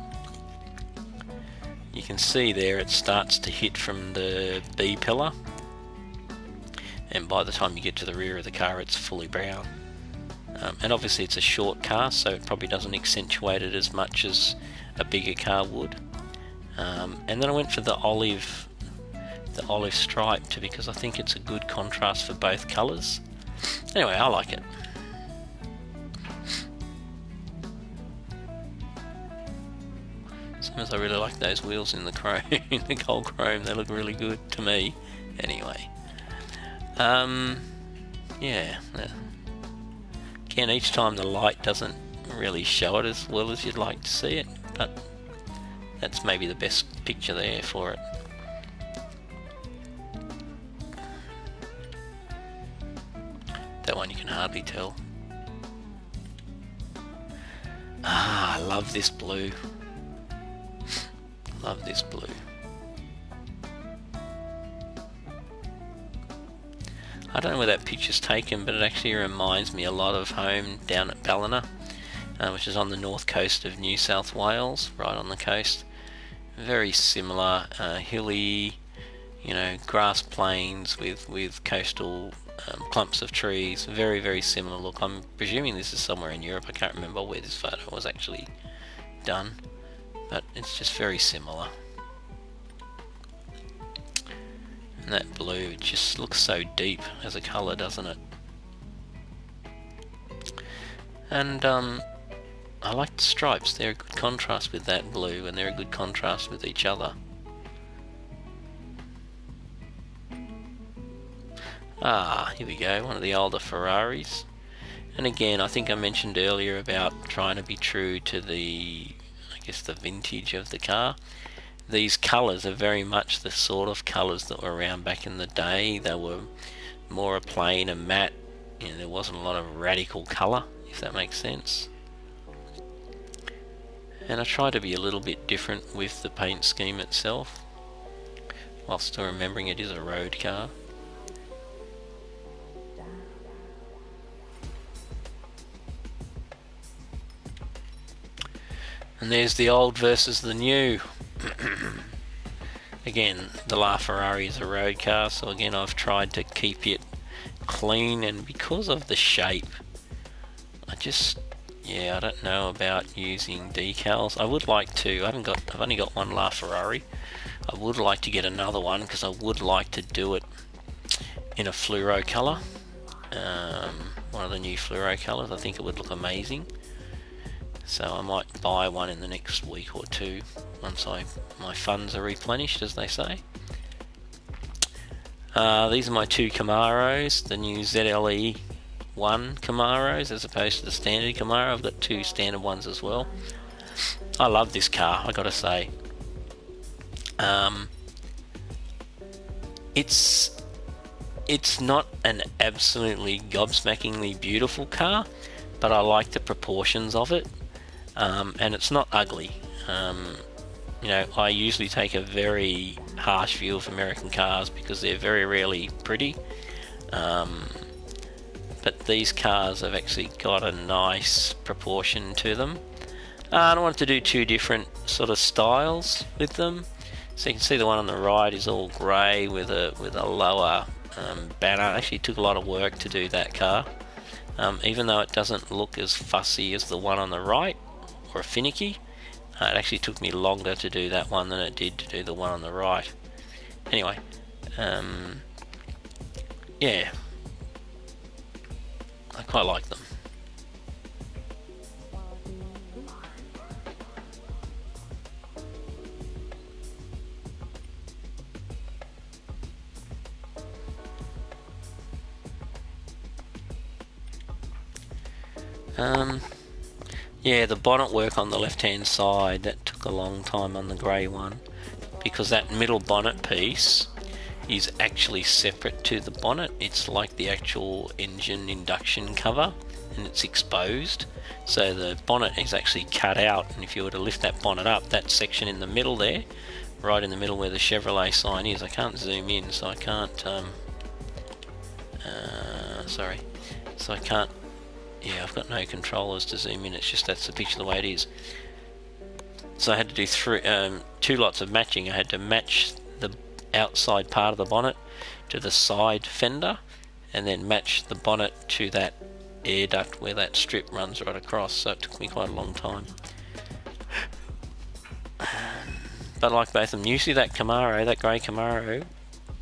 You can see there it starts to hit from the B pillar, and by the time you get to the rear of the car, it's fully brown. And obviously it's a short car, so it probably doesn't accentuate it as much as a bigger car would. And then I went for the olive striped, because I think it's a good contrast for both colours. Anyway, I like it. Sometimes I really like those wheels in the chrome, in the gold chrome. They look really good to me. Anyway, yeah. Again, each time the light doesn't really show it as well as you'd like to see it, but that's maybe the best picture there for it. That one you can hardly tell. I love this blue. Love this blue. I don't know where that picture's taken, but it actually reminds me a lot of home down at Ballina, which is on the north coast of New South Wales, right on the coast. Very similar, hilly, grass plains with coastal clumps of trees. Very, very similar look. I'm presuming this is somewhere in Europe. I can't remember where this photo was actually done, but it's just very similar. And that blue, it just looks so deep as a colour, doesn't it? And I like the stripes. They're a good contrast with that blue, and they're a good contrast with each other. Here we go, one of the older Ferraris. And again, I think I mentioned earlier about trying to be true to the vintage of the car. These colours are very much the sort of colours that were around back in the day. They were more a plain and matte. There wasn't a lot of radical colour, if that makes sense. And I try to be a little bit different with the paint scheme itself, while still remembering it is a road car. And there's the old versus the new. Again, the LaFerrari is a road car, so again I've tried to keep it clean, and because of the shape, I don't know about using decals. I would like to. I've only got one LaFerrari. I would like to get another one, because I would like to do it in a fluoro colour. One of the new fluoro colours. I think it would look amazing. So I might buy one in the next week or two, once my funds are replenished, as they say. These are my two Camaros, the new ZLE 1 Camaros as opposed to the standard Camaro. I've got two standard ones as well. I love this car, I gotta say. It's not an absolutely gobsmackingly beautiful car, but I like the proportions of it, and it's not ugly. You know, I usually take a very harsh view of American cars because they're very rarely pretty. But these cars have actually got a nice proportion to them. I wanted to do two different sort of styles with them. So you can see the one on the right is all grey with a lower banner. Actually, it took a lot of work to do that car. Even though it doesn't look as fussy as the one on the right, or finicky, it actually took me longer to do that one than it did to do the one on the right. Anyway, yeah, I quite like them. Yeah, the bonnet work on the left hand side, that took a long time on the grey one, because that middle bonnet piece is actually separate to the bonnet. It's like the actual engine induction cover, and it's exposed, so the bonnet is actually cut out, and if you were to lift that bonnet up, that section in the middle there, right in the middle where the Chevrolet sign is, I can't zoom in, so I can't yeah, I've got no controllers to zoom in, it's just that's the picture the way it is. So I had to do two lots of matching. I had to match the outside part of the bonnet to the side fender, and then match the bonnet to that air duct where that strip runs right across, so it took me quite a long time. But like both of them, usually that Camaro, that grey Camaro,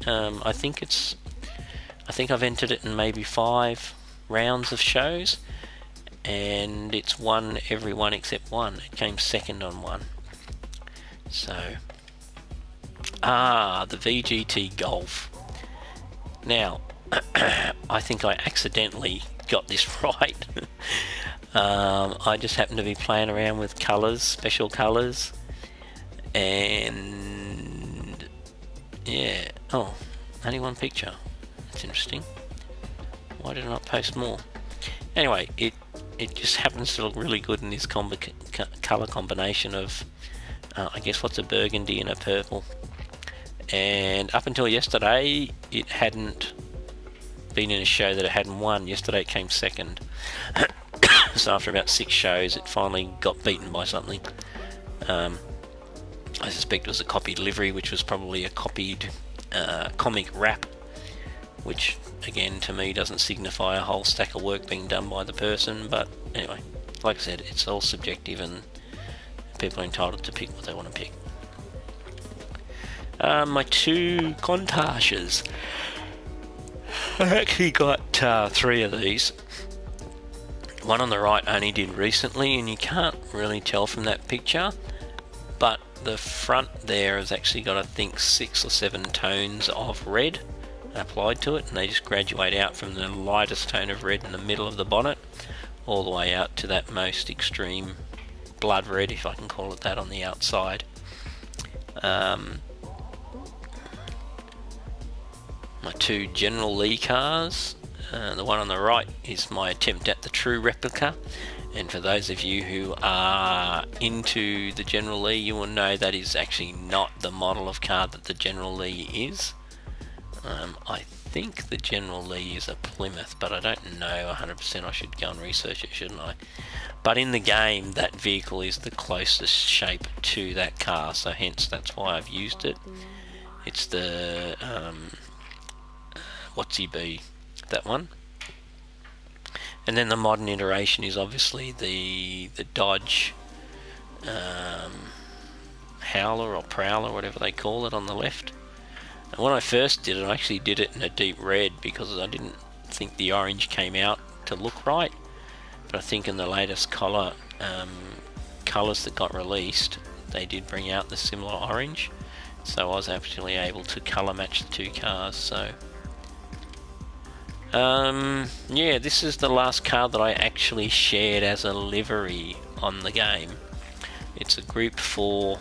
I think I've entered it in maybe 5 rounds of shows, and it's won every one except one. It came second on one. So, the VGT Golf. Now, I think I accidentally got this right. I just happened to be playing around with colours, special colours, and yeah. Oh, only one picture. That's interesting. Why did I not post more? Anyway, it just happens to look really good in this colour combination of, I guess, what's a burgundy and a purple. And up until yesterday, it hadn't been in a show that it hadn't won. Yesterday it came second. So after about 6 shows, it finally got beaten by something. I suspect it was a copied livery, which was probably a copied comic wrap, which again to me doesn't signify a whole stack of work being done by the person. But anyway, like I said, it's all subjective and people are entitled to pick what they want to pick. My two Contages, I actually got 3 of these. One on the right I only did recently, and you can't really tell from that picture, but the front there has actually got, I think, 6 or 7 tones of red applied to it, and they just graduate out from the lightest tone of red in the middle of the bonnet all the way out to that most extreme blood red, if I can call it that, on the outside. My 2 General Lee cars. The one on the right is my attempt at the true replica, and for those of you who are into the General Lee, you will know that is actually not the model of car that the General Lee is. I think the General Lee is a Plymouth, but I don't know 100%. I should go and research it, shouldn't I? But in the game, that vehicle is the closest shape to that car, so hence that's why I've used it. It's the what's he be, that one. And then the modern iteration is obviously the Dodge Howler or Prowler, whatever they call it, on the left. And when I first did it, I actually did it in a deep red because I didn't think the orange came out to look right. But I think in the latest colours that got released, they did bring out the similar orange. so I was actually able to colour match the two cars. So yeah, this is the last car that I actually shared as a livery on the game. It's a Group 4,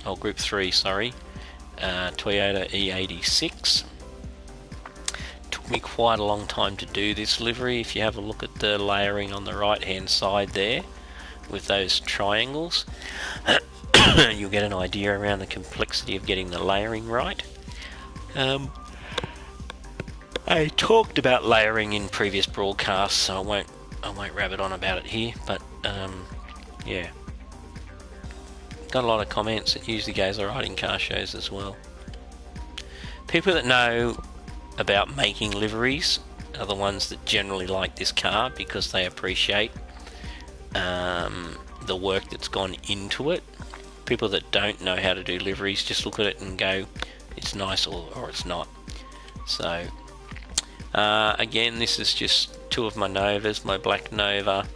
or Group 3, sorry, Toyota E86. Took me quite a long time to do this livery. If you have a look at the layering on the right hand side there with those triangles, you'll get an idea around the complexity of getting the layering right. I talked about layering in previous broadcasts, so I won't rabbit on about it here, but yeah, got a lot of comments. It usually goes alright in car shows as well. People that know about making liveries are the ones that generally like this car because they appreciate the work that's gone into it. People that don't know how to do liveries just look at it and go, it's nice or it's not. So again, this is just two of my Novas, my black Nova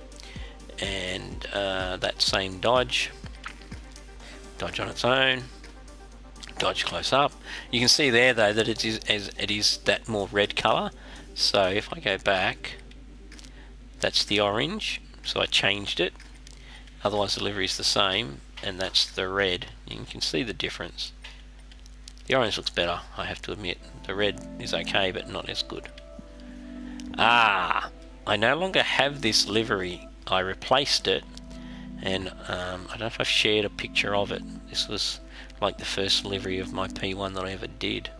and that same Dodge on its own, Dodge close up. You can see there though that it is that more red colour. So if I go back, that's the orange, so I changed it. Otherwise the livery is the same, and that's the red. You can see the difference. The orange looks better, I have to admit. The red is okay, but not as good. I no longer have this livery. I replaced it, and I don't know if I've shared a picture of it. This was like the first livery of my P1 that I ever did.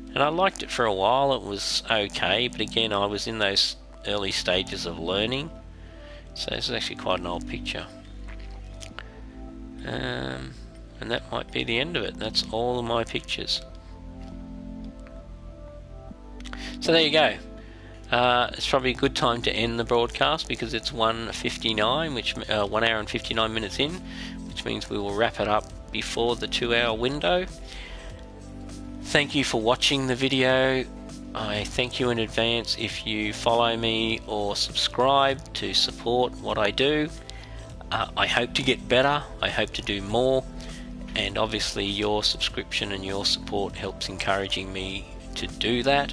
And I liked it for a while, it was okay, but again I was in those early stages of learning. So this is actually quite an old picture. And that might be the end of it. That's all of my pictures. So there you go. It's probably a good time to end the broadcast because it's 1:59, which 1 hour and 59 minutes in, which means we will wrap it up before the 2-hour window. Thank you for watching the video. I thank you in advance if you follow me or subscribe to support what I do. I hope to get better, I hope to do more, and obviously your subscription and your support helps encouraging me to do that.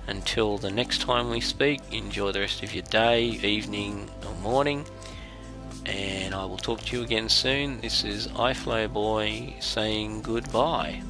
Until the next time we speak, enjoy the rest of your day, evening or morning, and I will talk to you again soon. This is Iflowboy saying goodbye.